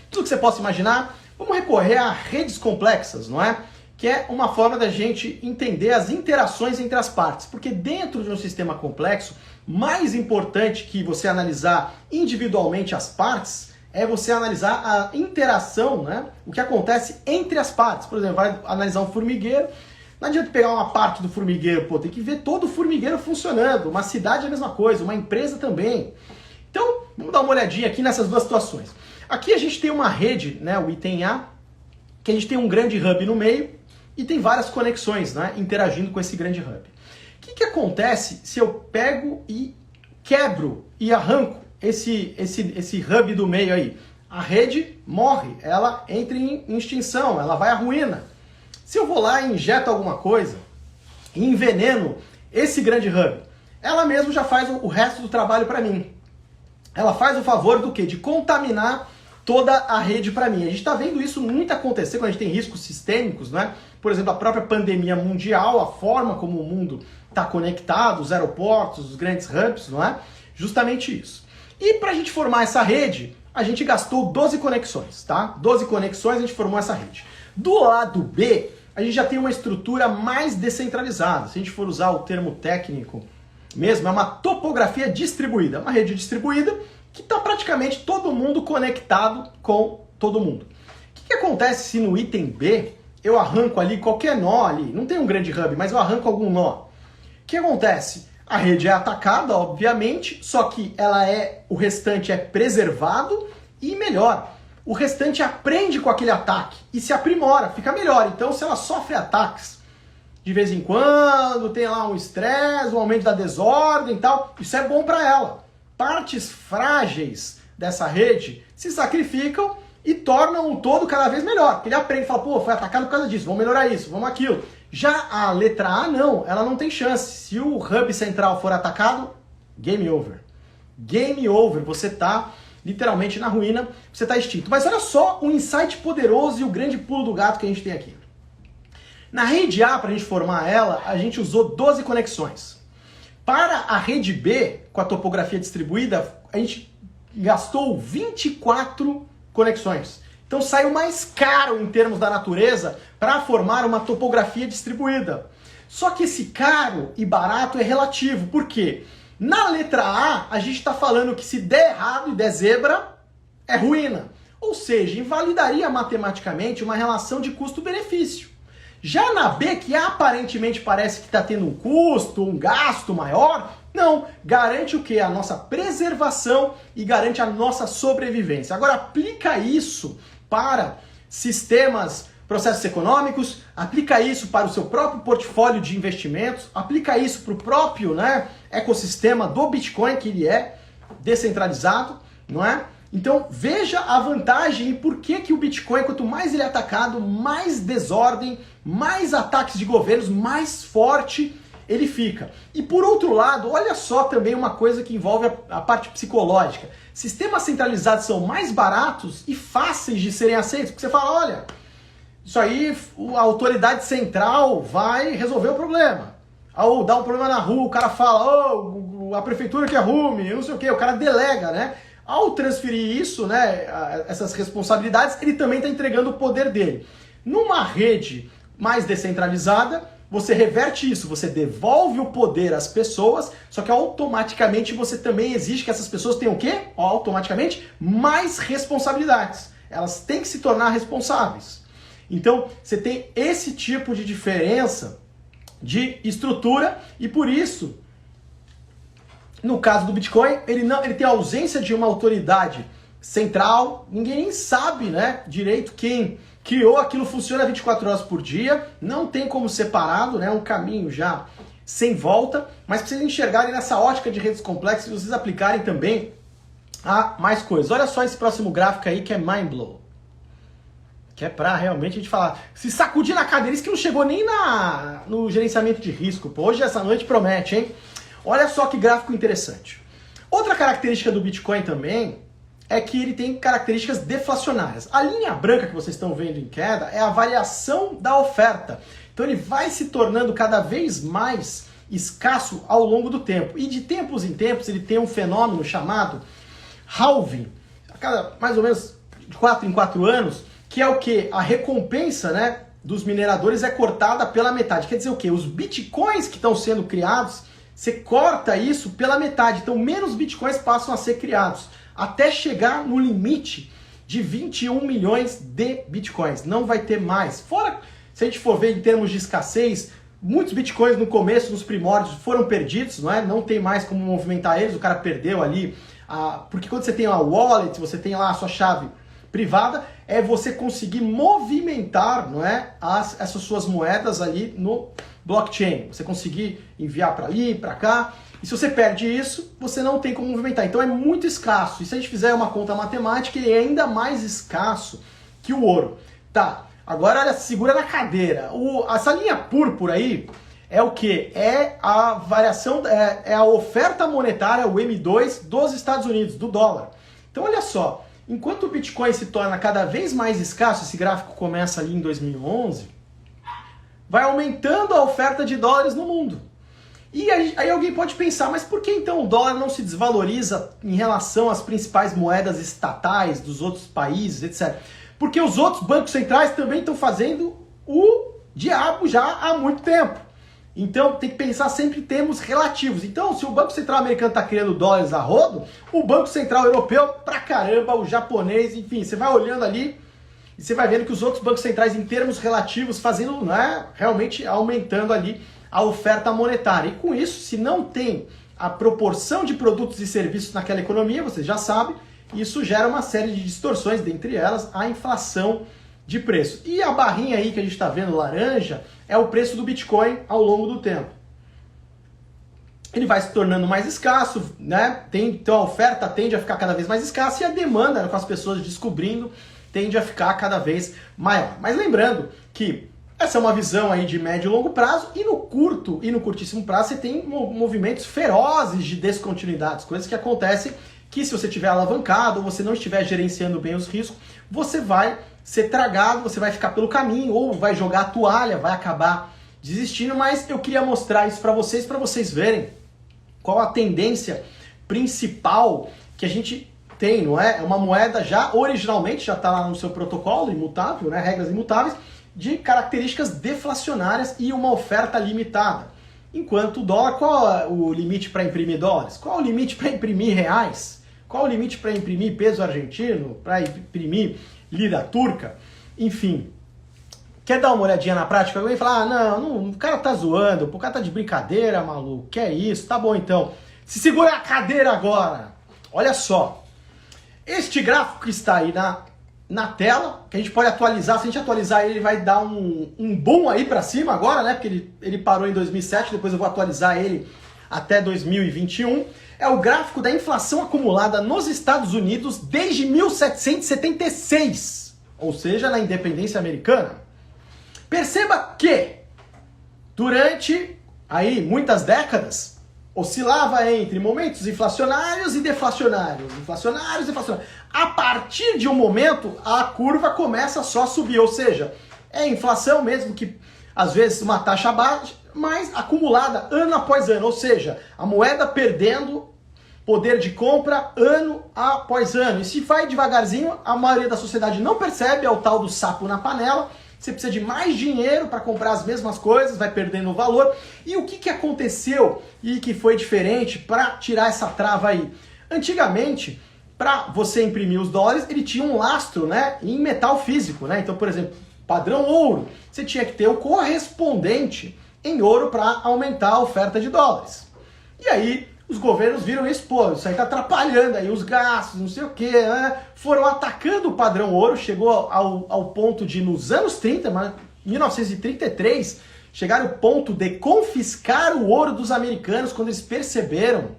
tudo que você possa imaginar, vamos recorrer a redes complexas, não é? Que é uma forma da gente entender as interações entre as partes. Porque dentro de um sistema complexo, mais importante que você analisar individualmente as partes, é você analisar a interação, né? O que acontece entre as partes. Por exemplo, vai analisar um formigueiro, não adianta pegar uma parte do formigueiro, pô, tem que ver todo o formigueiro funcionando. Uma cidade é a mesma coisa, uma empresa também. Então, vamos dar uma olhadinha aqui nessas duas situações. Aqui a gente tem uma rede, né, o item A, que a gente tem um grande hub no meio e tem várias conexões, né, interagindo com esse grande hub. O que acontece se eu pego e quebro e arranco esse hub do meio aí? A rede morre, ela entra em extinção, ela vai à ruína. Se eu vou lá e injeto alguma coisa e enveneno esse grande hub, ela mesmo já faz o resto do trabalho para mim. Ela faz o favor do quê? De contaminar toda a rede para mim. A gente está vendo isso muito acontecer quando a gente tem riscos sistêmicos, né? Por exemplo, a própria pandemia mundial, a forma como o mundo está conectado, os aeroportos, os grandes hubs, não é? Justamente isso. E para a gente formar essa rede, a gente gastou 12 conexões, tá? 12 conexões a gente formou essa rede. Do lado B, a gente já tem uma estrutura mais descentralizada. Se a gente for usar o termo técnico mesmo, é uma topografia distribuída. Uma rede distribuída que está praticamente todo mundo conectado com todo mundo. O que acontece se no item B eu arranco ali qualquer nó ali? Não tem um grande hub, mas eu arranco algum nó. O que acontece? A rede é atacada, obviamente, só que o restante é preservado e melhor. O restante aprende com aquele ataque e se aprimora, fica melhor. Então, se ela sofre ataques de vez em quando, tem lá um estresse, um aumento da desordem e tal, isso é bom para ela. Partes frágeis dessa rede se sacrificam e tornam o todo cada vez melhor. Porque ele aprende, fala, pô, foi atacado por causa disso, vamos melhorar isso, vamos aquilo. Já a letra A, não, ela não tem chance. Se o hub central for atacado, game over. Game over, você tá literalmente na ruína, você tá extinto. Mas olha só o insight poderoso e o grande pulo do gato que a gente tem aqui. Na rede A, para a gente formar ela, a gente usou 12 conexões. Para a rede B, com a topografia distribuída, a gente gastou 24 conexões. Então saiu mais caro em termos da natureza para formar uma topografia distribuída. Só que esse caro e barato é relativo. Por quê? Na letra A gente está falando que se der errado e der zebra, é ruína. Ou seja, invalidaria matematicamente uma relação de custo-benefício. Já na B, que aparentemente parece que está tendo um custo, um gasto maior, não, garante o quê? A nossa preservação e garante a nossa sobrevivência. Agora aplica isso para sistemas, processos econômicos, aplica isso para o seu próprio portfólio de investimentos, aplica isso para o próprio, né, ecossistema do Bitcoin, que ele é descentralizado, não é? Então veja a vantagem e por que o Bitcoin, quanto mais ele é atacado, mais desordem, mais ataques de governos, mais forte ele fica. E por outro lado, olha só também uma coisa que envolve a parte psicológica. Sistemas centralizados são mais baratos e fáceis de serem aceitos, porque você fala, olha, isso aí a autoridade central vai resolver o problema. Ou dá um problema na rua, o cara fala, oh, a prefeitura que arrume, não sei o quê, o cara delega, né? Ao transferir isso, né, essas responsabilidades, ele também está entregando o poder dele. Numa rede mais descentralizada, você reverte isso, você devolve o poder às pessoas, só que automaticamente você também exige que essas pessoas tenham o quê? Automaticamente mais responsabilidades. Elas têm que se tornar responsáveis. Então, você tem esse tipo de diferença de estrutura e por isso, no caso do Bitcoin, ele tem a ausência de uma autoridade central, ninguém nem sabe, né, direito quem criou, aquilo funciona 24 horas por dia, não tem como separado, né, um caminho já sem volta, mas para vocês enxergarem nessa ótica de redes complexas, vocês aplicarem também a mais coisas. Olha só esse próximo gráfico aí que é mind blow. Que é pra realmente a gente falar, se sacudir na cadeira, isso que não chegou nem no gerenciamento de risco. Pô, hoje essa noite promete, hein? Olha só que gráfico interessante. Outra característica do Bitcoin também é que ele tem características deflacionárias. A linha branca que vocês estão vendo em queda é a variação da oferta. Então ele vai se tornando cada vez mais escasso ao longo do tempo. E de tempos em tempos ele tem um fenômeno chamado halving, a cada mais ou menos de 4 em 4 anos, que é o que? A recompensa, né, dos mineradores é cortada pela metade. Quer dizer o quê? Os bitcoins que estão sendo criados, você corta isso pela metade. Então menos bitcoins passam a ser criados, até chegar no limite de 21 milhões de bitcoins. Não vai ter mais. Fora, se a gente for ver em termos de escassez, muitos bitcoins no começo, nos primórdios, foram perdidos, não é? Não tem mais como movimentar eles, o cara perdeu ali. Porque quando você tem uma wallet, você tem lá a sua chave privada, é você conseguir movimentar, não é, essas suas moedas ali no blockchain. Você conseguir enviar para ali, para cá. E se você perde isso, você não tem como movimentar. Então é muito escasso. E se a gente fizer uma conta matemática, ele é ainda mais escasso que o ouro. Tá, agora olha, segura na cadeira. Essa linha púrpura aí é o que? É a variação, é a oferta monetária, o M2 dos Estados Unidos, do dólar. Então olha só, enquanto o Bitcoin se torna cada vez mais escasso, esse gráfico começa ali em 2011, vai aumentando a oferta de dólares no mundo. E aí alguém pode pensar, mas por que então o dólar não se desvaloriza em relação às principais moedas estatais dos outros países, etc? Porque os outros bancos centrais também estão fazendo o diabo já há muito tempo. Então tem que pensar sempre em termos relativos. Então se o Banco Central americano está criando dólares a rodo, o Banco Central europeu pra caramba, o japonês, enfim, você vai olhando ali e você vai vendo que os outros bancos centrais em termos relativos fazendo, né, realmente aumentando ali a oferta monetária. E com isso, se não tem a proporção de produtos e serviços naquela economia, vocês já sabem, isso gera uma série de distorções, dentre elas a inflação de preço. E a barrinha aí que a gente está vendo laranja é o preço do Bitcoin ao longo do tempo. Ele vai se tornando mais escasso, né? Então a oferta tende a ficar cada vez mais escassa e a demanda, né, com as pessoas descobrindo, tende a ficar cada vez maior. Mas lembrando que essa é uma visão aí de médio e longo prazo, e no curto e no curtíssimo prazo você tem movimentos ferozes de descontinuidades, coisas que acontecem que se você tiver alavancado ou você não estiver gerenciando bem os riscos, você vai ser tragado, você vai ficar pelo caminho ou vai jogar a toalha, vai acabar desistindo, mas eu queria mostrar isso para vocês verem qual a tendência principal que a gente tem, não é? É uma moeda já, originalmente, já está lá no seu protocolo imutável, né? Regras imutáveis, de características deflacionárias e uma oferta limitada. Enquanto o dólar, qual é o limite para imprimir dólares? Qual é o limite para imprimir reais? Qual é o limite para imprimir peso argentino? Para imprimir lira turca? Enfim, quer dar uma olhadinha na prática? Alguém fala, não, o cara tá zoando, o cara tá de brincadeira, maluco, que é isso? Tá bom então, se segura a cadeira agora. Olha só, este gráfico que está aí na tela, que a gente pode atualizar, se a gente atualizar ele vai dar um boom aí para cima agora, né? Porque ele parou em 2007, depois eu vou atualizar ele até 2021. É o gráfico da inflação acumulada nos Estados Unidos desde 1776, ou seja, na independência americana. Perceba que durante aí muitas décadas oscilava entre momentos inflacionários e deflacionários, inflacionários e deflacionários. A partir de um momento, a curva começa só a subir, ou seja, é inflação mesmo que às vezes uma taxa baixa, mas acumulada ano após ano, ou seja, a moeda perdendo poder de compra ano após ano. E se vai devagarzinho, a maioria da sociedade não percebe, é o tal do sapo na panela. Você precisa de mais dinheiro para comprar as mesmas coisas, vai perdendo o valor. E o que aconteceu e que foi diferente para tirar essa trava aí? Antigamente, para você imprimir os dólares, ele tinha um lastro, né, em metal físico, né? Então, por exemplo, padrão ouro, você tinha que ter o correspondente em ouro para aumentar a oferta de dólares. E aí os governos viram isso, pô, isso aí tá atrapalhando aí os gastos, não sei o quê, né? Foram atacando o padrão ouro, chegou ao ponto de, nos anos 30, 1933, chegaram ao ponto de confiscar o ouro dos americanos quando eles perceberam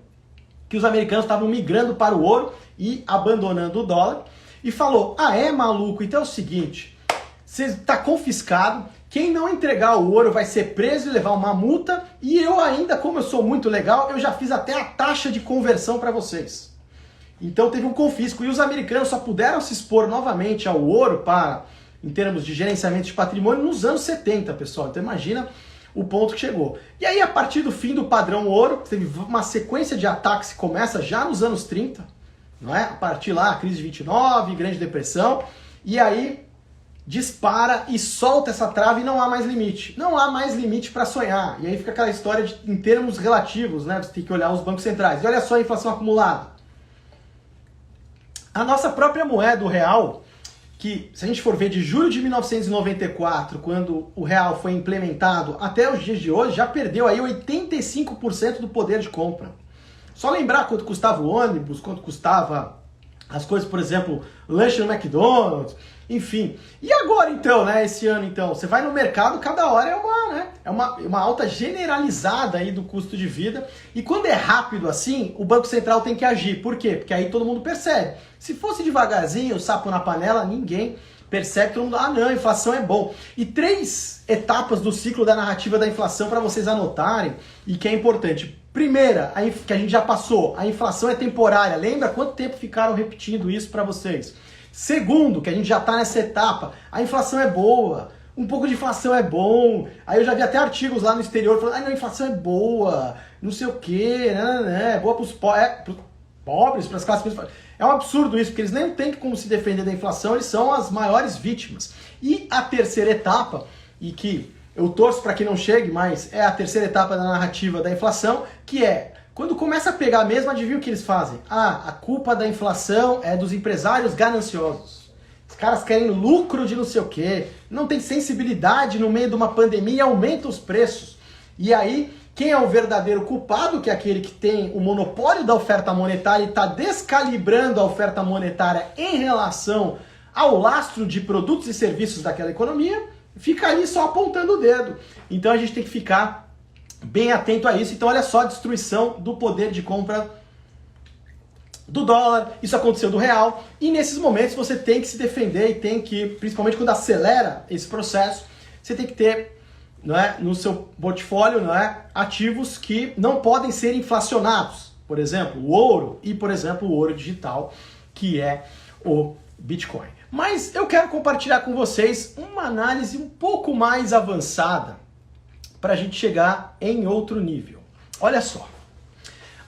que os americanos estavam migrando para o ouro e abandonando o dólar, e falou, maluco, então é o seguinte, você está confiscado, quem não entregar o ouro vai ser preso e levar uma multa, e eu ainda, como eu sou muito legal, eu já fiz até a taxa de conversão para vocês. Então teve um confisco, e os americanos só puderam se expor novamente ao ouro para em termos de gerenciamento de patrimônio nos anos 70, pessoal. Então imagina o ponto que chegou. E aí, a partir do fim do padrão ouro, teve uma sequência de ataques que começa já nos anos 30, não é? A partir lá, a crise de 29, Grande Depressão, e aí dispara e solta essa trave e não há mais limite. Não há mais limite para sonhar. E aí fica aquela história em termos relativos, né? Você tem que olhar os bancos centrais. E olha só a inflação acumulada. A nossa própria moeda, o real, que se a gente for ver de julho de 1994, quando o real foi implementado, até os dias de hoje, já perdeu aí 85% do poder de compra. Só lembrar quanto custava o ônibus, quanto custava as coisas, por exemplo, lanche no McDonald's, enfim. E agora então, né, esse ano então, você vai no mercado, cada hora é uma alta generalizada aí do custo de vida, e quando é rápido assim, o Banco Central tem que agir. Por quê? Porque aí todo mundo percebe. Se fosse devagarzinho, sapo na panela, ninguém percebe, todo mundo, não, inflação é bom. E 3 etapas do ciclo da narrativa da inflação para vocês anotarem, e que é importante. Primeira, que a gente já passou, a inflação é temporária. Lembra quanto tempo ficaram repetindo isso para vocês? Segundo, que a gente já está nessa etapa, a inflação é boa, um pouco de inflação é bom. Aí eu já vi até artigos lá no exterior falando, não, a inflação é boa, não sei o quê, é boa para os pobres, para as classes principais. É um absurdo isso, porque eles nem têm como se defender da inflação, eles são as maiores vítimas. E a terceira etapa, e que eu torço para que não chegue, mas é a terceira etapa da narrativa da inflação, que é, quando começa a pegar mesmo, adivinha o que eles fazem? A culpa da inflação é dos empresários gananciosos. Os caras querem lucro de não sei o quê, não tem sensibilidade no meio de uma pandemia e aumenta os preços. E aí, quem é o verdadeiro culpado, que é aquele que tem o monopólio da oferta monetária e está descalibrando a oferta monetária em relação ao lastro de produtos e serviços daquela economia, fica ali só apontando o dedo. Então a gente tem que ficar bem atento a isso. Então olha só a destruição do poder de compra do dólar, isso aconteceu do real, e nesses momentos você tem que se defender e tem que, principalmente quando acelera esse processo, você tem que ter, não é, no seu portfólio, não é, ativos que não podem ser inflacionados. Por exemplo, o ouro e, por exemplo, o ouro digital, que é o Bitcoin. Mas eu quero compartilhar com vocês uma análise um pouco mais avançada para a gente chegar em outro nível. Olha só.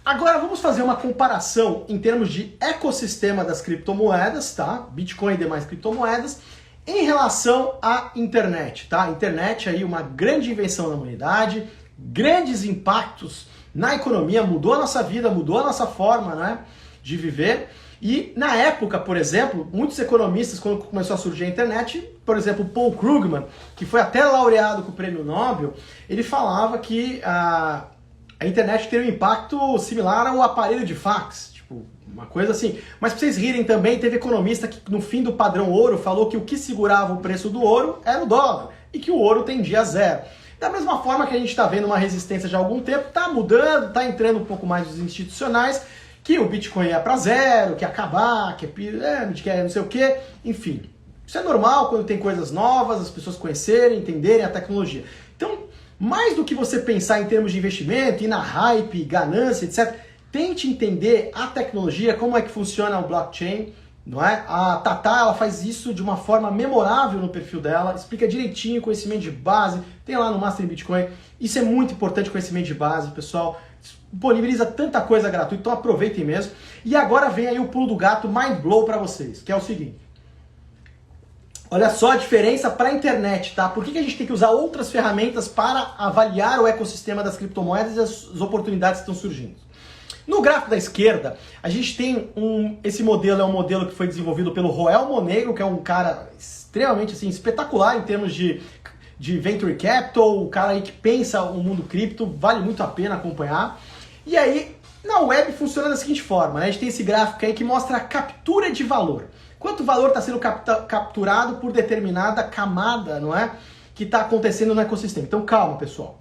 Agora vamos fazer uma comparação em termos de ecossistema das criptomoedas, tá? Bitcoin e demais criptomoedas, em relação à internet, tá? A internet aí, uma grande invenção da humanidade, grandes impactos na economia, mudou a nossa vida, mudou a nossa forma, né, de viver. E na época, por exemplo, muitos economistas, quando começou a surgir a internet, por exemplo, Paul Krugman, que foi até laureado com o prêmio Nobel, ele falava que a internet teria um impacto similar ao aparelho de fax, tipo, uma coisa assim. Mas para vocês rirem também, teve economista que no fim do padrão ouro falou que o que segurava o preço do ouro era o dólar e que o ouro tendia a zero. Da mesma forma que a gente está vendo uma resistência já há algum tempo, está mudando, está entrando um pouco mais os institucionais, que o Bitcoin é para zero, que é acabar, que é pirâmide, que é não sei o quê, enfim. Isso é normal quando tem coisas novas, as pessoas conhecerem, entenderem a tecnologia. Então, mais do que você pensar em termos de investimento, ir na hype, ganância, etc., tente entender a tecnologia, como é que funciona o blockchain, não é? A Tatá, ela faz isso de uma forma memorável no perfil dela, explica direitinho, conhecimento de base, tem lá no Master em Bitcoin. Isso é muito importante, conhecimento de base, pessoal. Disponibiliza tanta coisa gratuita, então aproveitem mesmo. E agora vem aí o pulo do gato mind blow para vocês, que é o seguinte. Olha só a diferença para a internet, tá? Por que a gente tem que usar outras ferramentas para avaliar o ecossistema das criptomoedas e as oportunidades que estão surgindo? No gráfico da esquerda, a gente tem esse modelo é um modelo que foi desenvolvido pelo Roel Monegro, que é um cara extremamente assim, espetacular em termos de venture capital, o cara aí que pensa o mundo cripto, vale muito a pena acompanhar. E aí, na web funciona da seguinte forma, né? A gente tem esse gráfico aí que mostra a captura de valor. Quanto valor está sendo capturado por determinada camada, não é? Que está acontecendo no ecossistema. Então calma, pessoal.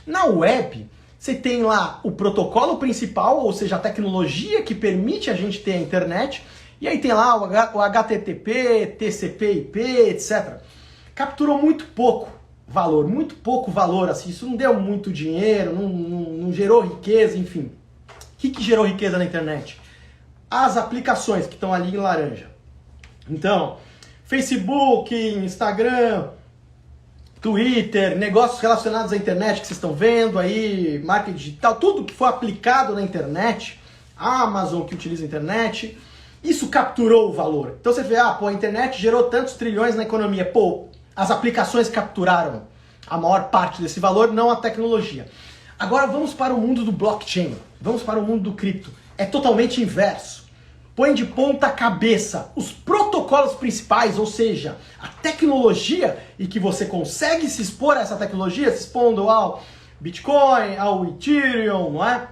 Na web, você tem lá o protocolo principal, ou seja, a tecnologia que permite a gente ter a internet, e aí tem lá o HTTP, TCP/IP, etc. Capturou muito pouco valor, assim, isso não deu muito dinheiro, não gerou riqueza, enfim. O que gerou riqueza na internet? As aplicações que estão ali em laranja. Então, Facebook, Instagram, Twitter, negócios relacionados à internet que vocês estão vendo aí, marketing digital, tudo que for aplicado na internet, a Amazon que utiliza a internet, isso capturou o valor. Então você vê, a internet gerou tantos trilhões na economia. Pô, as aplicações capturaram a maior parte desse valor, não a tecnologia. Agora vamos para o mundo do blockchain, vamos para o mundo do cripto. É totalmente inverso. Põe de ponta cabeça os protocolos principais, ou seja, a tecnologia, e que você consegue se expor a essa tecnologia, se expondo ao Bitcoin, ao Ethereum, não é?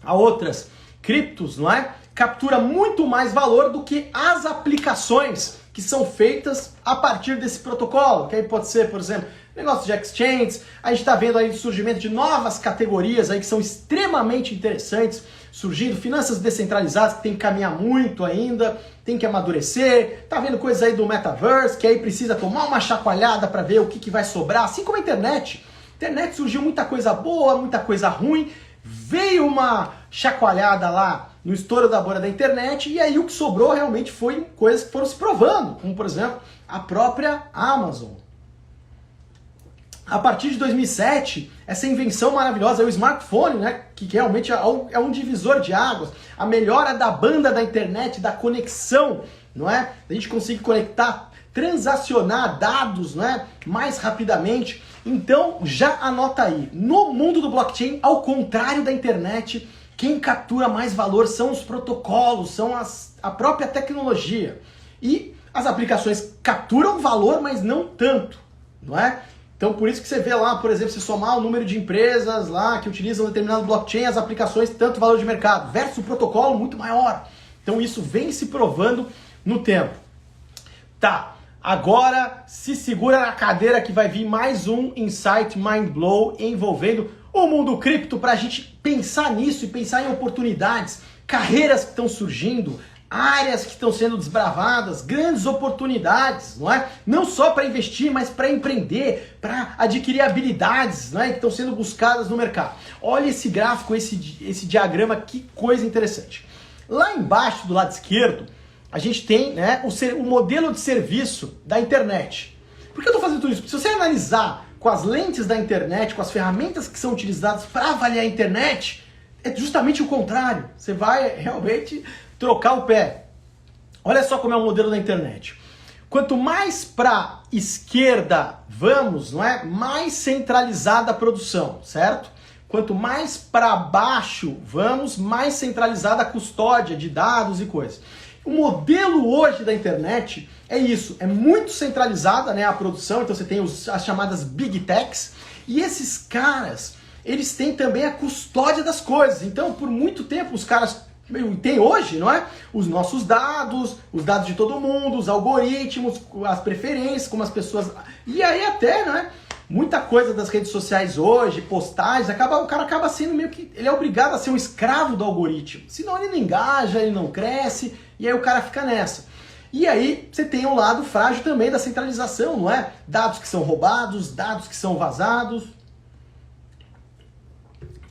A outras criptos, não é? Captura muito mais valor do que as aplicações que são feitas a partir desse protocolo, que aí pode ser, por exemplo, negócios de exchanges. A gente está vendo aí o surgimento de novas categorias aí que são extremamente interessantes, surgindo, finanças descentralizadas que tem que caminhar muito ainda, tem que amadurecer, tá vendo coisas aí do metaverse, que aí precisa tomar uma chacoalhada para ver o que vai sobrar, assim como a internet. Internet surgiu muita coisa boa, muita coisa ruim, veio uma chacoalhada lá no estouro da bolha da internet, e aí o que sobrou realmente foi coisas que foram se provando, como por exemplo, a própria Amazon. A partir de 2007, essa invenção maravilhosa, o smartphone, né, que realmente é um divisor de águas, a melhora da banda da internet, da conexão, não é? A gente consegue conectar, transacionar dados, né, mais rapidamente. Então, já anota aí, no mundo do blockchain, ao contrário da internet, quem captura mais valor são os protocolos, são a própria tecnologia. E as aplicações capturam valor, mas não tanto, não é? Então, por isso que você vê lá, por exemplo, se somar o número de empresas lá que utilizam determinado blockchain, as aplicações, tanto valor de mercado, versus o protocolo muito maior. Então, isso vem se provando no tempo. Tá, agora se segura na cadeira que vai vir mais um Insight Mind Blow envolvendo o mundo cripto para a gente pensar nisso e pensar em oportunidades, carreiras que estão surgindo, áreas que estão sendo desbravadas, grandes oportunidades, não é? Não só para investir, mas para empreender, para adquirir habilidades, não é? Que estão sendo buscadas no mercado. Olha esse gráfico, esse diagrama, que coisa interessante. Lá embaixo, do lado esquerdo, a gente tem, né, o modelo de serviço da internet. Por que eu estou fazendo tudo isso? Porque se você analisar com as lentes da internet, com as ferramentas que são utilizadas para avaliar a internet, é justamente o contrário. Você vai realmente trocar o pé. Olha só como é o modelo da internet. Quanto mais para esquerda vamos, não é? Mais centralizada a produção, certo? Quanto mais para baixo vamos, mais centralizada a custódia de dados e coisas. O modelo hoje da internet é isso, é muito centralizada, né, a produção, então você tem as chamadas Big Techs, e esses caras, eles têm também a custódia das coisas. Então, por muito tempo, os caras tem hoje, não é? Os nossos dados, os dados de todo mundo, os algoritmos, as preferências, como as pessoas... E aí até, não é? Muita coisa das redes sociais hoje, postagens, o cara acaba sendo meio que... Ele é obrigado a ser um escravo do algoritmo. Senão ele não engaja, ele não cresce, e aí o cara fica nessa. E aí você tem um lado frágil também da centralização, não é? Dados que são roubados, dados que são vazados.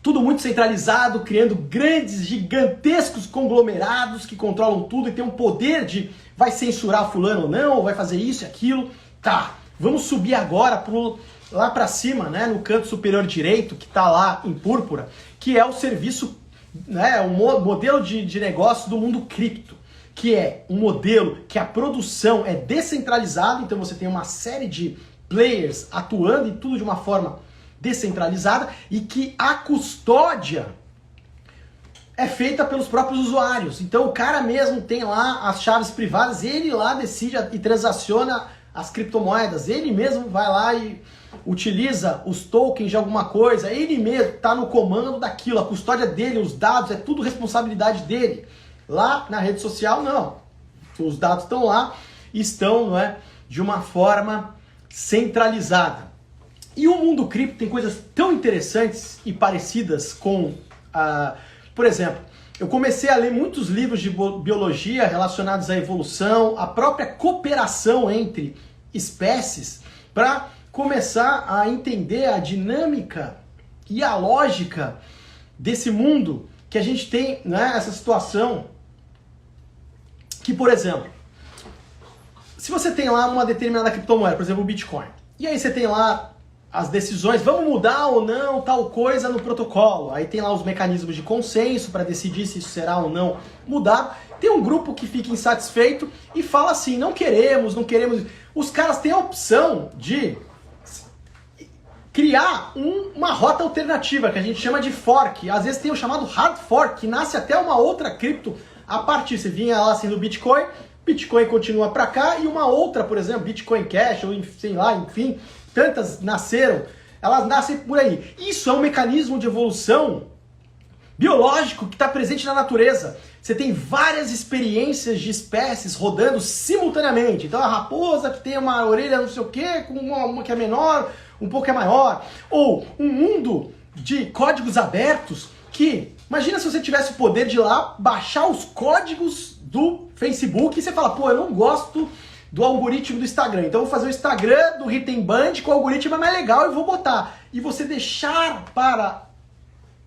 Tudo muito centralizado, criando grandes, gigantescos conglomerados que controlam tudo e tem um poder de vai censurar fulano ou não, ou vai fazer isso e aquilo. Tá, vamos subir agora lá para cima, né, no canto superior direito, que está lá em púrpura, que é o serviço, né, o modelo de negócio do mundo cripto, que é um modelo que a produção é descentralizada, então você tem uma série de players atuando e tudo de uma forma descentralizada e que a custódia é feita pelos próprios usuários. Então o cara mesmo tem lá as chaves privadas, ele lá decide e transaciona as criptomoedas, ele mesmo vai lá e utiliza os tokens de alguma coisa, ele mesmo está no comando daquilo, a custódia dele, os dados, é tudo responsabilidade dele. Lá na rede social, não. Os dados estão lá, estão, não é, de uma forma centralizada. E o mundo cripto tem coisas tão interessantes e parecidas com, por exemplo, eu comecei a ler muitos livros de biologia relacionados à evolução, a própria cooperação entre espécies, para começar a entender a dinâmica e a lógica desse mundo que a gente tem, né, essa situação que, por exemplo, se você tem lá uma determinada criptomoeda, por exemplo, o Bitcoin, e aí você tem lá as decisões, vamos mudar ou não tal coisa no protocolo, aí tem lá os mecanismos de consenso para decidir se isso será ou não mudado, tem um grupo que fica insatisfeito e fala assim, não queremos. Os caras têm a opção de criar uma rota alternativa, que a gente chama de fork. Às vezes tem o chamado hard fork, que nasce até uma outra cripto a partir. Você vinha lá sendo Bitcoin, Bitcoin continua para cá, e uma outra, por exemplo, Bitcoin Cash, ou sei lá, enfim, tantas nasceram, elas nascem por aí. Isso é um mecanismo de evolução biológico que está presente na natureza. Você tem várias experiências de espécies rodando simultaneamente. Então a raposa que tem uma orelha não sei o que, com uma que é menor, um pouco é maior. Ou um mundo de códigos abertos que, imagina se você tivesse o poder de ir lá baixar os códigos do Facebook e você fala, pô, eu não gosto do algoritmo do Instagram, então eu vou fazer o Instagram do Written Band com o algoritmo é mais legal e vou botar. E você deixar para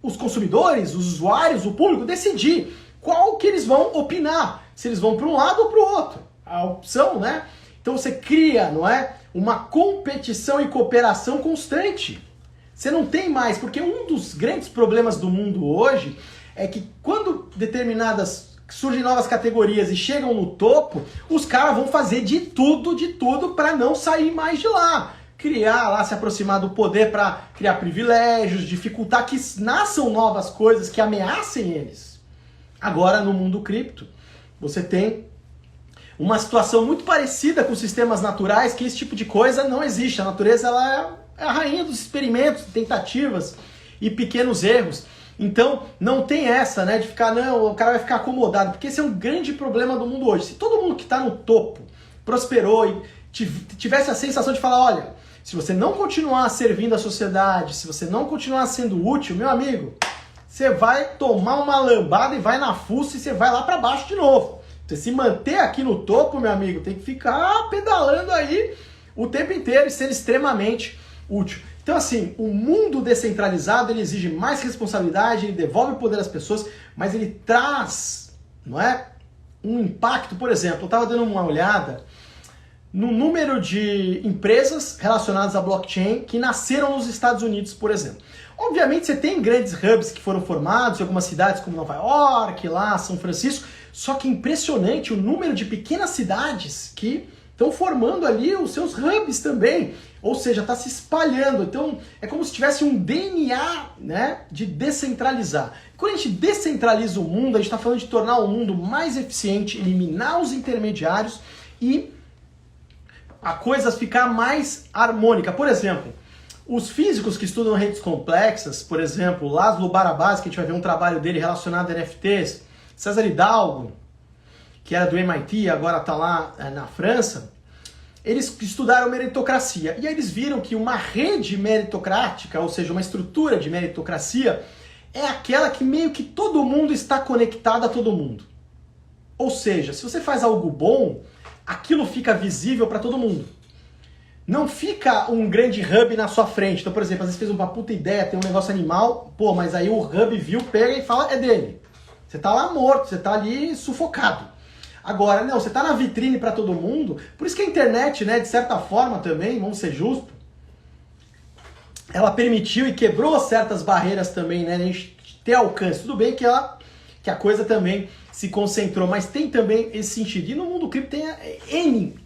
os consumidores, os usuários, o público, decidir qual que eles vão opinar, se eles vão para um lado ou para o outro. A opção, né? Então você cria, não é? Uma competição e cooperação constante. Você não tem mais, porque um dos grandes problemas do mundo hoje é que quando surgem novas categorias e chegam no topo, os caras vão fazer de tudo para não sair mais de lá. Criar lá, se aproximar do poder para criar privilégios, dificultar que nasçam novas coisas que ameacem eles. Agora, no mundo cripto, você tem uma situação muito parecida com sistemas naturais, que esse tipo de coisa não existe. A natureza ela é a rainha dos experimentos, tentativas e pequenos erros. Então, não tem essa, né, de ficar, não, o cara vai ficar acomodado, porque esse é um grande problema do mundo hoje. Se todo mundo que está no topo prosperou e tivesse a sensação de falar, olha, se você não continuar servindo a sociedade, se você não continuar sendo útil, meu amigo, você vai tomar uma lambada e vai na fuça e você vai lá para baixo de novo. Você se manter aqui no topo, meu amigo, tem que ficar pedalando aí o tempo inteiro e ser extremamente útil. Então, assim, o mundo descentralizado, ele exige mais responsabilidade, ele devolve o poder às pessoas, mas ele traz, não é, um impacto. Por exemplo, eu estava dando uma olhada no número de empresas relacionadas à blockchain que nasceram nos Estados Unidos, por exemplo. Obviamente você tem grandes hubs que foram formados em algumas cidades como Nova York, lá, São Francisco, só que é impressionante o número de pequenas cidades que estão formando ali os seus hubs também, ou seja, está se espalhando. Então é como se tivesse um DNA, né, de descentralizar. Quando a gente descentraliza o mundo, a gente está falando de tornar o mundo mais eficiente, eliminar os intermediários e a coisa ficar mais harmônica. Por exemplo, os físicos que estudam redes complexas, por exemplo, Laszlo Barabás, que a gente vai ver um trabalho dele relacionado a NFTs, César Hidalgo, que era do MIT, agora está lá na França, eles estudaram meritocracia. E aí eles viram que uma rede meritocrática, ou seja, uma estrutura de meritocracia, é aquela que meio que todo mundo está conectado a todo mundo. Ou seja, se você faz algo bom, aquilo fica visível para todo mundo. Não fica um grande hub na sua frente. Então, por exemplo, às vezes fez uma puta ideia, tem um negócio animal, pô, mas aí o hub viu, pega e fala, é dele. Você tá lá morto, você tá ali sufocado. Agora, não, você tá na vitrine para todo mundo. Por isso que a internet, né, de certa forma também, vamos ser justos, ela permitiu e quebrou certas barreiras também, né, a gente ter alcance. Tudo bem que a coisa também se concentrou, mas tem também esse sentido. E no mundo cripto tem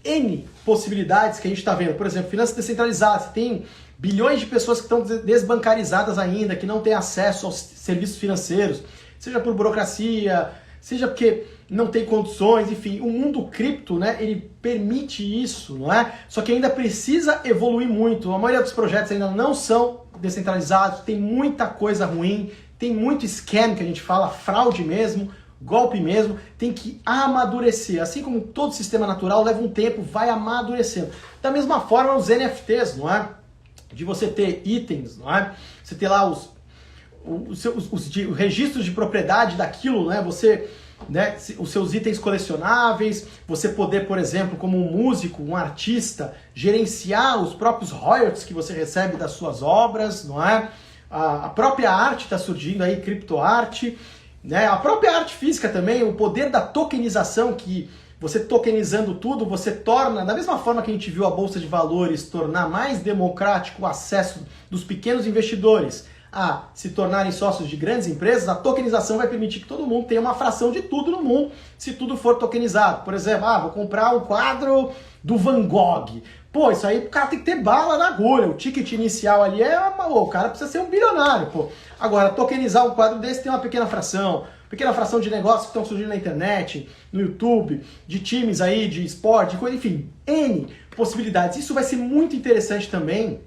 N possibilidades que a gente está vendo. Por exemplo, finanças descentralizadas. Tem bilhões de pessoas que estão desbancarizadas ainda, que não têm acesso aos serviços financeiros, seja por burocracia, seja porque não tem condições, enfim. O mundo cripto, né, ele permite isso, não é? Só que ainda precisa evoluir muito. A maioria dos projetos ainda não são descentralizados, tem muita coisa ruim, tem muito scam, que a gente fala, fraude mesmo, golpe mesmo, tem que amadurecer. Assim como todo sistema natural leva um tempo, vai amadurecendo. Da mesma forma os NFTs, não é? De você ter itens, não é? Você ter lá os registros de propriedade daquilo, né? Você, né, os seus itens colecionáveis, você poder, por exemplo, como um músico, um artista, gerenciar os próprios royalties que você recebe das suas obras, não é? A própria arte está surgindo aí, criptoarte, né? A própria arte física também, o poder da tokenização, que Você tokenizando tudo, você torna, da mesma forma que a gente viu a Bolsa de Valores tornar mais democrático o acesso dos pequenos investidores a se tornarem sócios de grandes empresas, a tokenização vai permitir que todo mundo tenha uma fração de tudo no mundo, se tudo for tokenizado. Por exemplo, vou comprar um quadro do Van Gogh. Pô, isso aí o cara tem que ter bala na agulha. O ticket inicial ali o cara precisa ser um bilionário, pô. Agora, tokenizar um quadro desse tem uma pequena fração de negócios que estão surgindo na internet, no YouTube, de times aí, de esporte, de coisa, enfim, N possibilidades. Isso vai ser muito interessante também,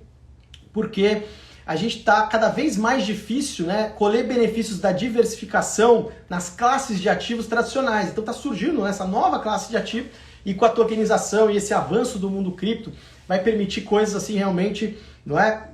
porque a gente está cada vez mais difícil, né, colher benefícios da diversificação nas classes de ativos tradicionais. Então está surgindo essa nova classe de ativo e com a tokenização e esse avanço do mundo cripto vai permitir coisas assim realmente, não é,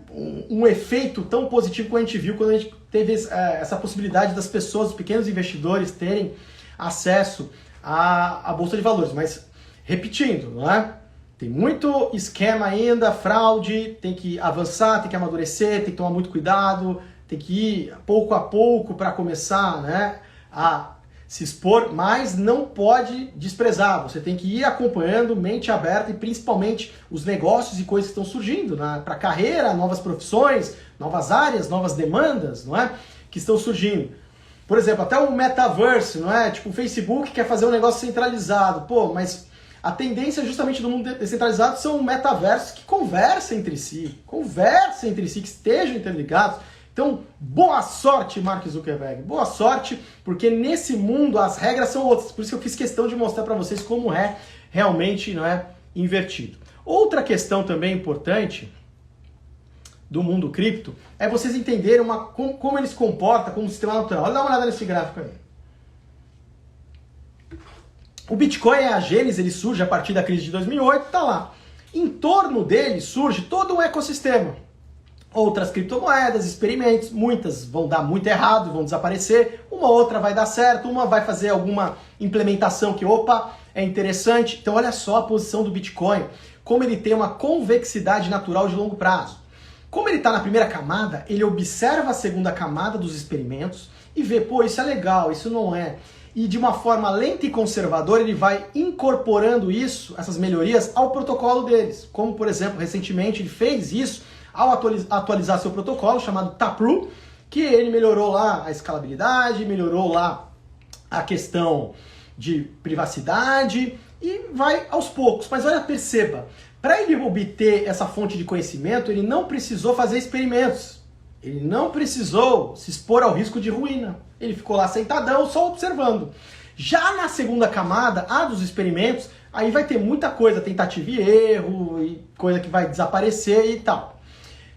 um efeito tão positivo como a gente viu quando a gente teve essa possibilidade das pessoas, os pequenos investidores terem acesso à Bolsa de Valores. Mas repetindo, não é? Tem muito esquema ainda, fraude, tem que avançar, tem que amadurecer, tem que tomar muito cuidado, tem que ir pouco a pouco para começar, né, a se expor, mas não pode desprezar. Você tem que ir acompanhando, mente aberta e principalmente os negócios e coisas que estão surgindo, né, para a carreira, novas profissões, novas áreas, novas demandas, não é, que estão surgindo. Por exemplo, até o metaverse, não é? Tipo, o Facebook quer fazer um negócio centralizado. Pô, mas a tendência justamente do mundo descentralizado são metaversos que conversem entre si, que estejam interligados. Então, boa sorte, Mark Zuckerberg, boa sorte, porque nesse mundo as regras são outras. Por isso que eu fiz questão de mostrar para vocês como é realmente, não é, invertido. Outra questão também importante do mundo cripto é vocês entenderem como ele se comporta como sistema natural. Olha, dá uma olhada nesse gráfico aí. O Bitcoin é a gênese, ele surge a partir da crise de 2008, tá lá. Em torno dele surge todo um ecossistema. Outras criptomoedas, experimentos, muitas vão dar muito errado, vão desaparecer, uma outra vai dar certo, uma vai fazer alguma implementação que, é interessante. Então olha só a posição do Bitcoin, como ele tem uma convexidade natural de longo prazo. Como ele está na primeira camada, ele observa a segunda camada dos experimentos e vê, isso é legal, isso não é. E de uma forma lenta e conservadora, ele vai incorporando essas melhorias, ao protocolo deles. Como, por exemplo, recentemente ele fez isso ao atualizar seu protocolo, chamado Taproot, que ele melhorou lá a escalabilidade, melhorou lá a questão de privacidade e vai aos poucos. Mas olha, perceba, para ele obter essa fonte de conhecimento, ele não precisou fazer experimentos. Ele não precisou se expor ao risco de ruína. Ele ficou lá sentadão, só observando. Já na segunda camada, a dos experimentos, aí vai ter muita coisa, tentativa e erro, e coisa que vai desaparecer e tal.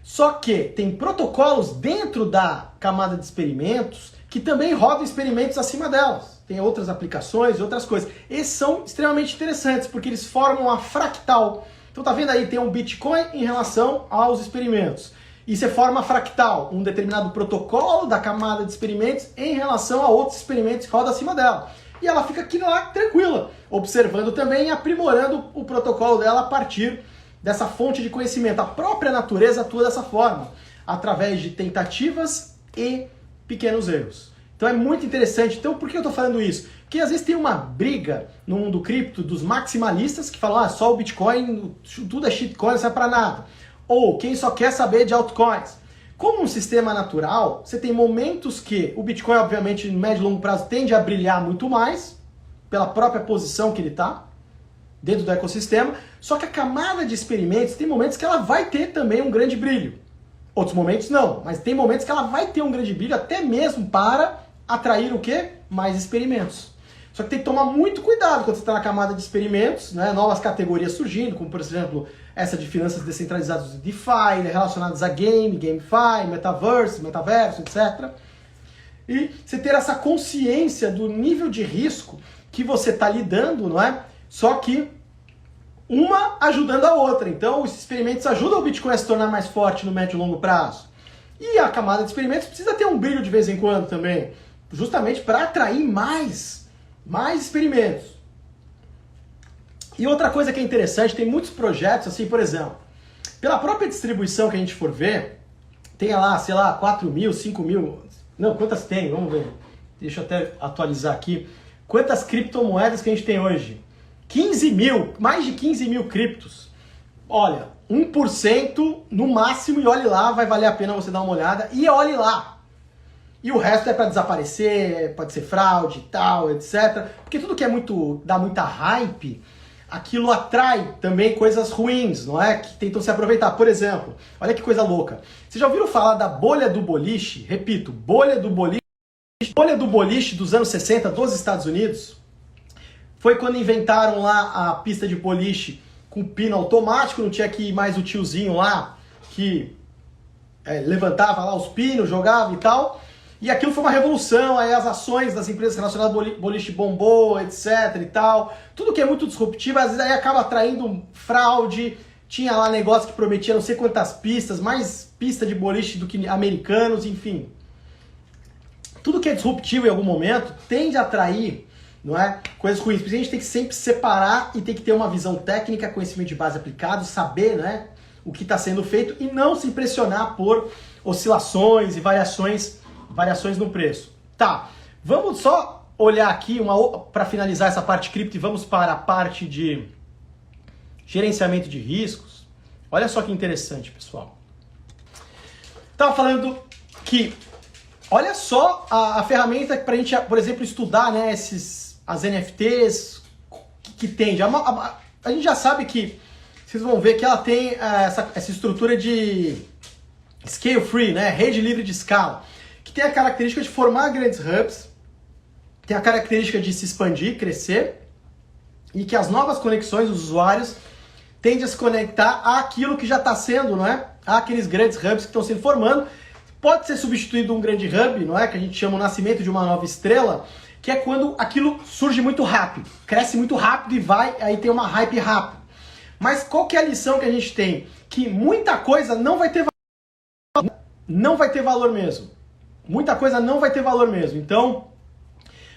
Só que tem protocolos dentro da camada de experimentos que também rodam experimentos acima delas. Tem outras aplicações e outras coisas. Esses são extremamente interessantes, porque eles formam a fractal. Então tá vendo aí, tem um Bitcoin em relação aos experimentos. E você forma fractal, um determinado protocolo da camada de experimentos em relação a outros experimentos que rodam acima dela. E ela fica aqui lá tranquila, observando também e aprimorando o protocolo dela a partir dessa fonte de conhecimento. A própria natureza atua dessa forma, através de tentativas e pequenos erros. Então é muito interessante. Então por que eu estou falando isso? Porque às vezes tem uma briga no mundo cripto dos maximalistas que falam, só o Bitcoin, tudo é shitcoin, não serve para nada. Ou quem só quer saber de altcoins. Como um sistema natural, você tem momentos que o Bitcoin, obviamente, no médio e longo prazo, tende a brilhar muito mais, pela própria posição que ele está dentro do ecossistema, só que a camada de experimentos tem momentos que ela vai ter também um grande brilho. Outros momentos não, mas tem momentos que ela vai ter um grande brilho, até mesmo para atrair o quê? Mais experimentos. Só que tem que tomar muito cuidado quando você está na camada de experimentos, né? Novas categorias surgindo, como por exemplo essa de finanças descentralizadas de DeFi, né? Relacionadas a GameFi, Metaverso, etc. E você ter essa consciência do nível de risco que você está lidando, não é? Só que uma ajudando a outra. Então os experimentos ajudam o Bitcoin a se tornar mais forte no médio e longo prazo. E a camada de experimentos precisa ter um brilho de vez em quando também, justamente para atrair mais experimentos. E outra coisa que é interessante, tem muitos projetos, assim, por exemplo, pela própria distribuição que a gente for ver, tem lá, 4 mil, 5 mil, não, quantas tem? Vamos ver. Deixa eu até atualizar aqui. Quantas criptomoedas que a gente tem hoje? 15 mil, mais de 15 mil criptos. Olha, 1% no máximo, e olhe lá, vai valer a pena você dar uma olhada, e olhe lá. E o resto é para desaparecer, pode ser fraude e tal, etc. Porque tudo que é dá muita hype, aquilo atrai também coisas ruins, não é? Que tentam se aproveitar. Por exemplo, olha que coisa louca. Vocês já ouviram falar da bolha do boliche? Repito, bolha do boliche dos anos 60 dos Estados Unidos. Foi quando inventaram lá a pista de boliche com pino automático, não tinha que ir mais o tiozinho lá que levantava lá os pinos, jogava e tal. E aquilo foi uma revolução, aí as ações das empresas relacionadas ao boliche bombou, etc e tal. Tudo que é muito disruptivo, às vezes aí acaba atraindo fraude. Tinha lá negócio que prometia não sei quantas pistas, mais pista de boliche do que americanos, enfim. Tudo que é disruptivo em algum momento tende a atrair, não é, coisas ruins. Por isso a gente tem que sempre separar e tem que ter uma visão técnica, conhecimento de base aplicado, saber, né, o que está sendo feito e não se impressionar por oscilações e variações no preço. Tá, vamos só olhar aqui para finalizar essa parte cripto e vamos para a parte de gerenciamento de riscos. Olha só que interessante, pessoal. Estava falando que, olha só a ferramenta para a gente, por exemplo, estudar, né, as NFTs que tem. A gente já sabe que, vocês vão ver que ela tem essa estrutura de scale free, né, rede livre de escala, que tem a característica de formar grandes hubs, tem a característica de se expandir, crescer, e que as novas conexões dos usuários tendem a se conectar àquilo que já está sendo, não é? Àqueles grandes hubs que estão se formando. Pode ser substituído um grande hub, não é? Que a gente chama o nascimento de uma nova estrela, que é quando aquilo surge muito rápido, cresce muito rápido e aí tem uma hype rápida. Mas qual que é a lição que a gente tem? Que muita coisa não vai ter valor mesmo. Muita coisa não vai ter valor mesmo. Então,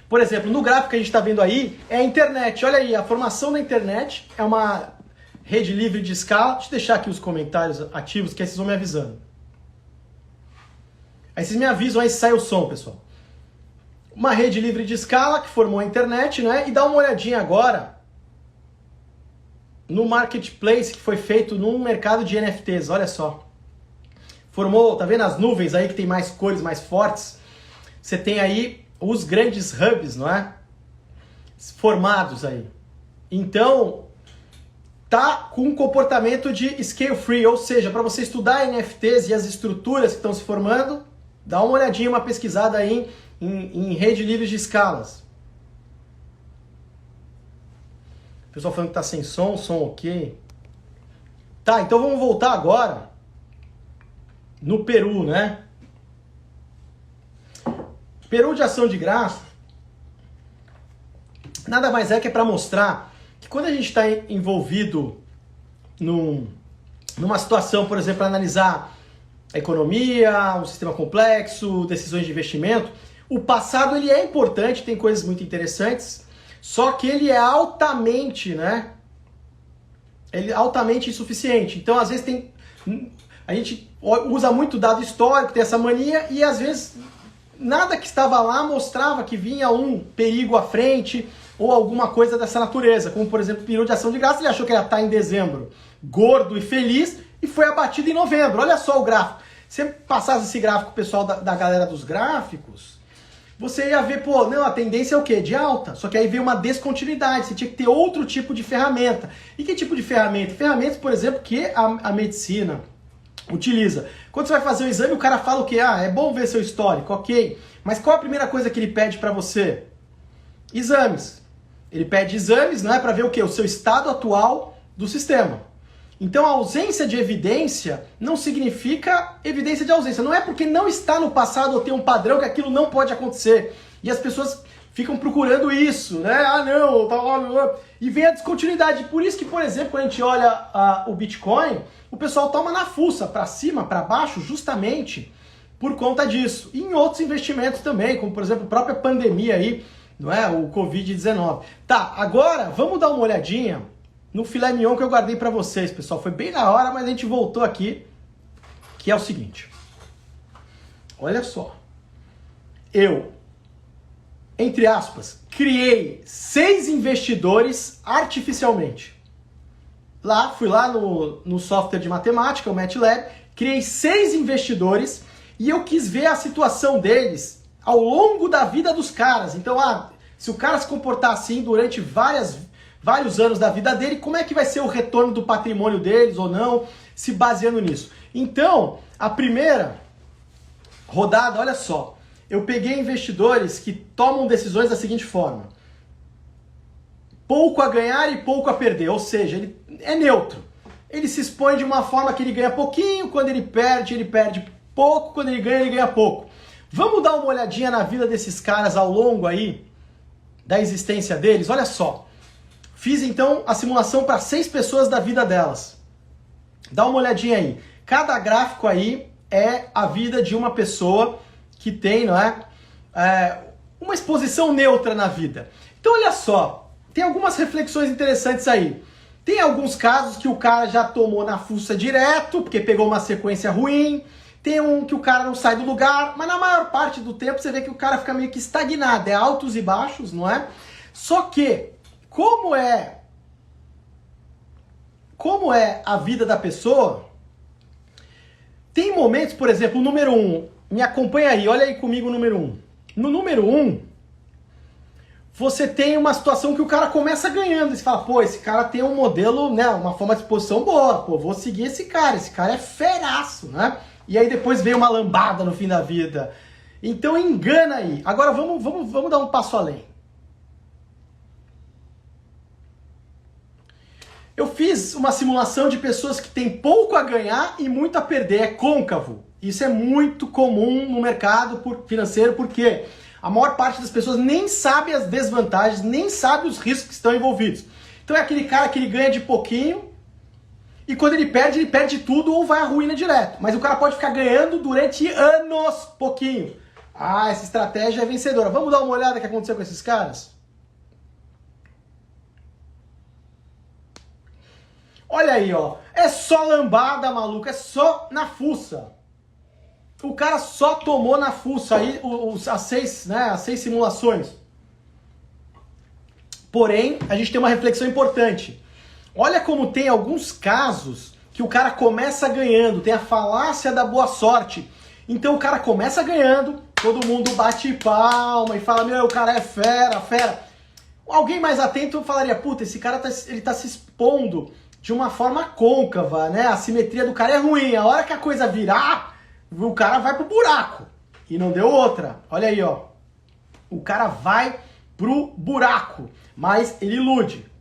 por exemplo, no gráfico que a gente está vendo aí, é a internet. Olha aí, a formação da internet é uma rede livre de escala. Deixa eu deixar aqui os comentários ativos, que aí vocês vão me avisando. Aí vocês me avisam aí se sai o som, pessoal. Uma rede livre de escala que formou a internet, né? E dá uma olhadinha agora no marketplace que foi feito num mercado de NFTs. Olha só. Formou, tá vendo as nuvens aí que tem mais cores mais fortes? Você tem aí os grandes hubs, não é? Formados aí. Então, tá com um comportamento de scale free, ou seja, para você estudar NFTs e as estruturas que estão se formando, dá uma olhadinha, uma pesquisada aí em rede livre de escalas. O pessoal falando que tá sem som ok. Tá, então vamos voltar agora no Peru, né? Peru de ação de graça nada mais é que para mostrar que quando a gente está envolvido numa situação, por exemplo, para analisar a economia, um sistema complexo, decisões de investimento, o passado ele é importante, tem coisas muito interessantes, só que ele é altamente, né? Ele é altamente insuficiente. Então, às vezes a gente usa muito dado histórico, tem essa mania, e às vezes nada que estava lá mostrava que vinha um perigo à frente ou alguma coisa dessa natureza. Como, por exemplo, o período de ação de graça, ele achou que ia estar em dezembro gordo e feliz e foi abatido em novembro. Olha só o gráfico. Se você passasse esse gráfico, pessoal da galera dos gráficos, você ia ver, pô, não, a tendência é o quê? De alta. Só que aí veio uma descontinuidade, você tinha que ter outro tipo de ferramenta. E que tipo de ferramenta? Ferramentas, por exemplo, que a medicina utiliza. Quando você vai fazer o exame, o cara fala o quê? Ah, é bom ver seu histórico, ok. Mas qual a primeira coisa que ele pede para você? Exames. Ele pede exames, não é para ver o quê? O seu estado atual do sistema. Então, a ausência de evidência não significa evidência de ausência. Não é porque não está no passado ou tem um padrão que aquilo não pode acontecer. E as pessoas ficam procurando isso, né? Ah, não, tá lá. E vem a descontinuidade. Por isso que, por exemplo, quando a gente olha o Bitcoin, o pessoal toma na fuça, para cima, para baixo, justamente por conta disso. E em outros investimentos também, como, por exemplo, a própria pandemia aí, não é? O Covid-19. Tá, agora vamos dar uma olhadinha no filé mignon que eu guardei para vocês, pessoal. Foi bem na hora, mas a gente voltou aqui, que é o seguinte. Olha só. Eu entre aspas, criei 6 investidores artificialmente. Fui lá no software de matemática, o MATLAB, criei 6 investidores e eu quis ver a situação deles ao longo da vida dos caras. Então, se o cara se comportar assim durante vários anos da vida dele, como é que vai ser o retorno do patrimônio deles ou não, se baseando nisso. Então, a primeira rodada, olha só, eu peguei investidores que tomam decisões da seguinte forma: pouco a ganhar e pouco a perder, ou seja, ele é neutro. Ele se expõe de uma forma que ele ganha pouquinho, quando ele perde pouco, quando ele ganha pouco. Vamos dar uma olhadinha na vida desses caras ao longo aí da existência deles? Olha só. Fiz então a simulação para 6 pessoas da vida delas. Dá uma olhadinha aí. Cada gráfico aí é a vida de uma pessoa que tem, não é, uma exposição neutra na vida. Então olha só, tem algumas reflexões interessantes aí. Tem alguns casos que o cara já tomou na fuça direto, porque pegou uma sequência ruim. Tem um que o cara não sai do lugar, mas na maior parte do tempo você vê que o cara fica meio que estagnado, é altos e baixos, não é? Só que, como é a vida da pessoa, tem momentos, por exemplo, o número 1, me acompanha aí, olha aí comigo o número 1. No número 1, você tem uma situação que o cara começa ganhando, você fala, pô, esse cara tem um modelo, né, uma forma de exposição boa, pô, vou seguir esse cara é feraço, né? E aí depois vem uma lambada no fim da vida. Então engana aí. Agora vamos dar um passo além. Eu fiz uma simulação de pessoas que têm pouco a ganhar e muito a perder, é côncavo. Isso é muito comum no mercado financeiro, porque a maior parte das pessoas nem sabe as desvantagens, nem sabe os riscos que estão envolvidos. Então é aquele cara que ele ganha de pouquinho e quando ele perde tudo ou vai à ruína direto. Mas o cara pode ficar ganhando durante anos pouquinho. Essa estratégia é vencedora. Vamos dar uma olhada no que aconteceu com esses caras? Olha aí, ó. É só lambada, maluco. É só na fuça. O cara só tomou na fuça aí as 6 simulações. Porém, a gente tem uma reflexão importante. Olha como tem alguns casos que o cara começa ganhando, tem a falácia da boa sorte. Então o cara começa ganhando, todo mundo bate palma e fala, meu, o cara é fera. Alguém mais atento falaria, puta, esse cara ele tá se expondo de uma forma côncava, né? A simetria do cara é ruim. A hora que a coisa virar, o cara vai pro buraco. E não deu outra. Olha aí, ó. O cara vai pro buraco, mas ele ilude.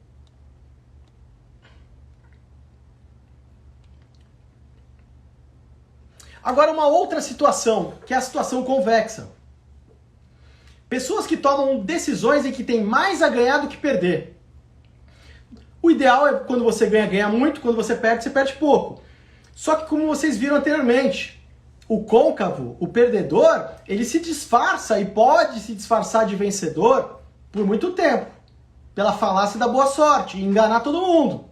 Agora uma outra situação, que é a situação convexa. Pessoas que tomam decisões em que tem mais a ganhar do que perder. O ideal é quando você ganha muito, quando você perde pouco. Só que como vocês viram anteriormente, o côncavo, o perdedor, ele se disfarça e pode se disfarçar de vencedor por muito tempo. Pela falácia da boa sorte, e enganar todo mundo.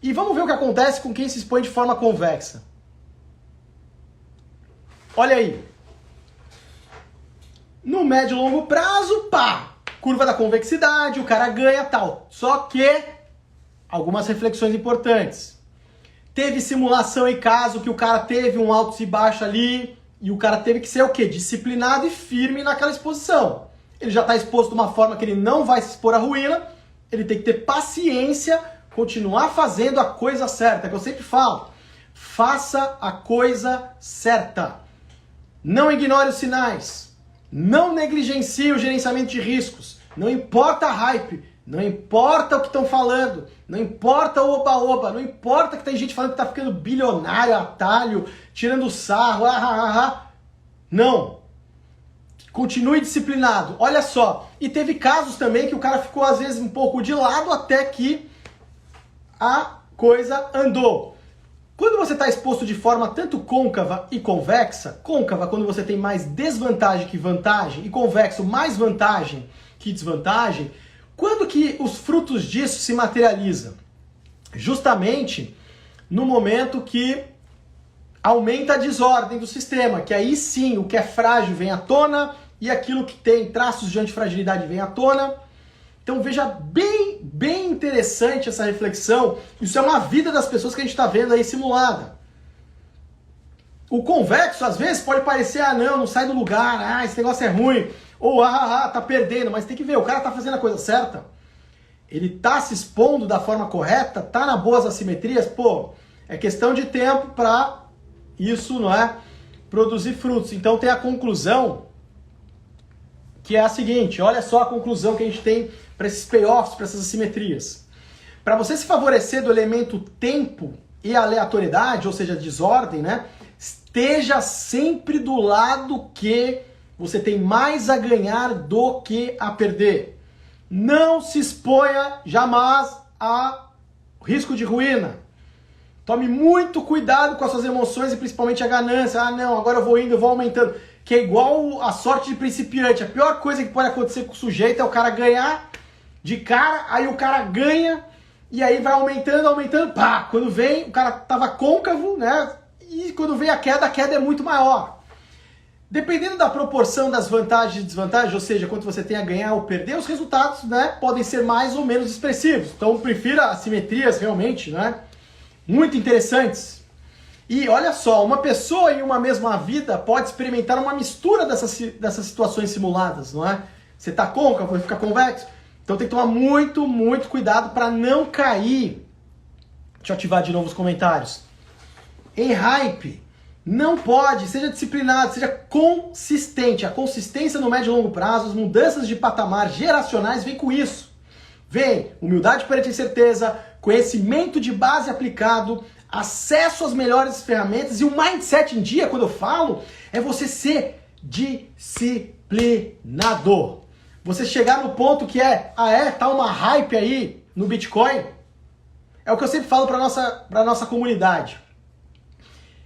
E vamos ver o que acontece com quem se expõe de forma convexa. Olha aí. No médio e longo prazo, curva da convexidade, o cara ganha tal. Só que, algumas reflexões importantes. Teve simulação em caso que o cara teve um altos e baixo ali, e o cara teve que ser o quê? Disciplinado e firme naquela exposição. Ele já está exposto de uma forma que ele não vai se expor à ruína, ele tem que ter paciência, continuar fazendo a coisa certa, que eu sempre falo. Faça a coisa certa. Não ignore os sinais. Não negligencie o gerenciamento de riscos. Não importa a hype. Não importa o que estão falando. Não importa o oba-oba. Não importa que tem gente falando que está ficando bilionário, atalho, tirando sarro. Não. Continue disciplinado. Olha só. E teve casos também que o cara ficou às vezes um pouco de lado até que a coisa andou. Quando você está exposto de forma tanto côncava e convexa, côncava quando você tem mais desvantagem que vantagem e convexo mais vantagem que desvantagem, quando que os frutos disso se materializam? Justamente no momento que aumenta a desordem do sistema, que aí sim o que é frágil vem à tona e aquilo que tem traços de antifragilidade vem à tona. Então veja bem interessante essa reflexão. Isso é uma vida das pessoas que a gente está vendo aí simulada. O convexo, às vezes, pode parecer, não sai do lugar, esse negócio é ruim, ou tá perdendo, mas tem que ver, o cara tá fazendo a coisa certa, ele tá se expondo da forma correta, tá na boas assimetrias, é questão de tempo para isso, não é, produzir frutos. Então tem a conclusão, que é a seguinte, olha só a conclusão que a gente tem para esses payoffs, para essas assimetrias. Para você se favorecer do elemento tempo e aleatoriedade, ou seja, desordem, né, esteja sempre do lado que você tem mais a ganhar do que a perder. Não se exponha jamais a risco de ruína. Tome muito cuidado com as suas emoções e principalmente a ganância. Não, agora eu vou indo, eu vou aumentando. Que é igual a sorte de principiante. A pior coisa que pode acontecer com o sujeito é o cara ganhar de cara, aí o cara ganha e aí vai aumentando, pá! Quando vem, o cara tava côncavo, né? E quando vem a queda é muito maior. Dependendo da proporção das vantagens e desvantagens, ou seja, quanto você tem a ganhar ou perder, os resultados, né, podem ser mais ou menos expressivos. Então, prefira assimetrias realmente, né, muito interessantes. E olha só, uma pessoa em uma mesma vida pode experimentar uma mistura dessas situações simuladas, não é? Você está côncavo, vai ficar convexo. Então tem que tomar muito cuidado para não cair. Deixa eu ativar de novo os comentários. Em hype, não pode, seja disciplinado, seja consistente. A consistência no médio e longo prazo, as mudanças de patamar geracionais vem com isso. Vem humildade perante a incerteza, conhecimento de base aplicado, acesso às melhores ferramentas e o mindset em dia, quando eu falo, é você ser disciplinado. Você chegar no ponto que tá uma hype aí no Bitcoin. É o que eu sempre falo para nossa comunidade.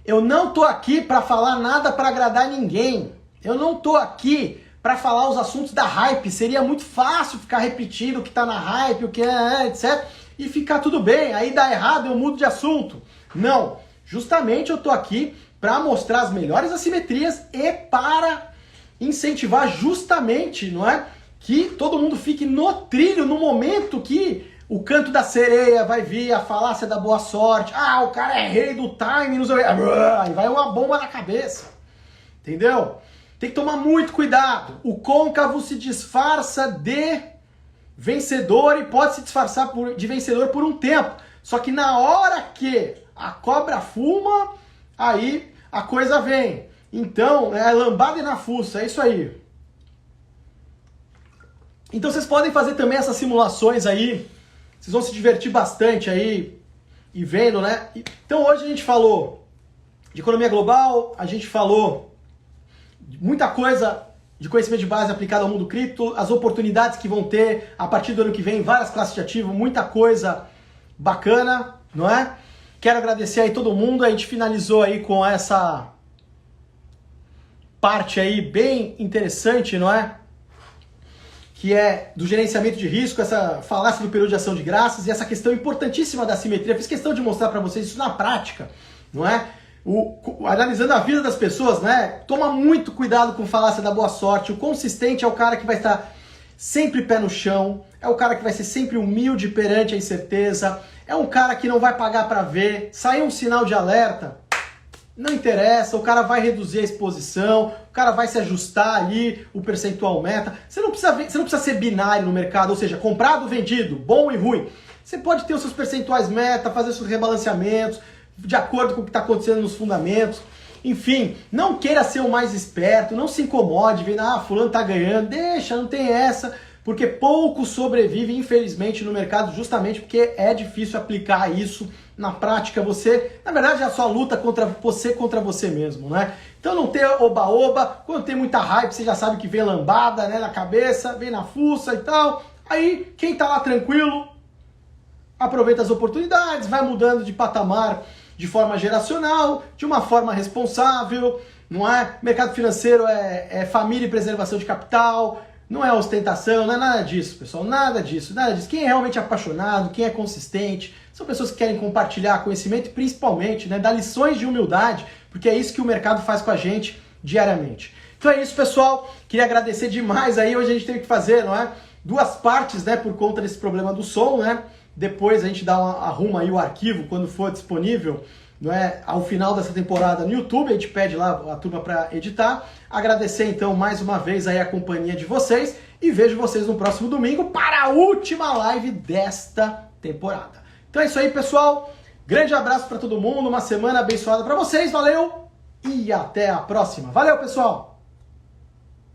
Eu não tô aqui para falar nada para agradar ninguém. Eu não tô aqui para falar os assuntos da hype. Seria muito fácil ficar repetindo o que tá na hype, o que etc. E ficar tudo bem. Aí dá errado, eu mudo de assunto. Não. Justamente eu tô aqui para mostrar as melhores assimetrias e para incentivar justamente, não é, que todo mundo fique no trilho no momento que o canto da sereia vai vir, a falácia da boa sorte. O cara é rei do time, não sei o quê. Aí vai uma bomba na cabeça. Entendeu? Tem que tomar muito cuidado. O côncavo se disfarça de vencedor e pode se disfarçar de vencedor por um tempo. Só que na hora que a cobra fuma, aí a coisa vem. Então, é lambada e na fuça, é isso aí. Então vocês podem fazer também essas simulações aí. Vocês vão se divertir bastante aí e vendo, né? Então hoje a gente falou de economia global, a gente falou de muita coisa de conhecimento de base aplicado ao mundo cripto, as oportunidades que vão ter a partir do ano que vem, várias classes de ativo, muita coisa bacana, não é? Quero agradecer aí todo mundo, a gente finalizou aí com essa parte aí bem interessante, não é? Que é do gerenciamento de risco, essa falácia do período de ação de graças e essa questão importantíssima da simetria. Fiz questão de mostrar para vocês isso na prática, não é? Analisando a vida das pessoas, né? Toma muito cuidado com falácia da boa sorte. O consistente é o cara que vai estar sempre pé no chão, é o cara que vai ser sempre humilde perante a incerteza, é um cara que não vai pagar para ver. Sair um sinal de alerta, não interessa, o cara vai reduzir a exposição, o cara vai se ajustar ali, o percentual meta. Você não precisa ser binário no mercado, ou seja, comprado, vendido, bom e ruim. Você pode ter os seus percentuais meta, fazer seus rebalanceamentos, de acordo com o que está acontecendo nos fundamentos. Enfim, não queira ser o mais esperto, não se incomode, vendo, fulano tá ganhando, deixa, não tem essa, porque pouco sobrevive, infelizmente, no mercado, justamente porque é difícil aplicar isso na prática. Você, na verdade, é a sua luta contra você mesmo, né? Então não ter oba-oba, quando tem muita hype, você já sabe que vem lambada, né, na cabeça, vem na fuça e tal. Aí, quem tá lá tranquilo, aproveita as oportunidades, vai mudando de patamar de forma geracional, de uma forma responsável, não é? Mercado financeiro é família e preservação de capital, não é ostentação, não é nada disso, pessoal, nada disso. Quem é realmente apaixonado, quem é consistente, são pessoas que querem compartilhar conhecimento e principalmente, né, dar lições de humildade, porque é isso que o mercado faz com a gente diariamente. Então é isso, pessoal. Queria agradecer demais aí. Hoje a gente teve que fazer, não é? 2 partes, né? Por conta desse problema do som, né? Depois a gente arruma aí o arquivo quando for disponível, não é? Ao final dessa temporada no YouTube. A gente pede lá a turma para editar. Agradecer então mais uma vez aí a companhia de vocês. E vejo vocês no próximo domingo para a última live desta temporada. Então é isso aí, pessoal. Grande abraço para todo mundo. Uma semana abençoada para vocês. Valeu! E até a próxima. Valeu, pessoal!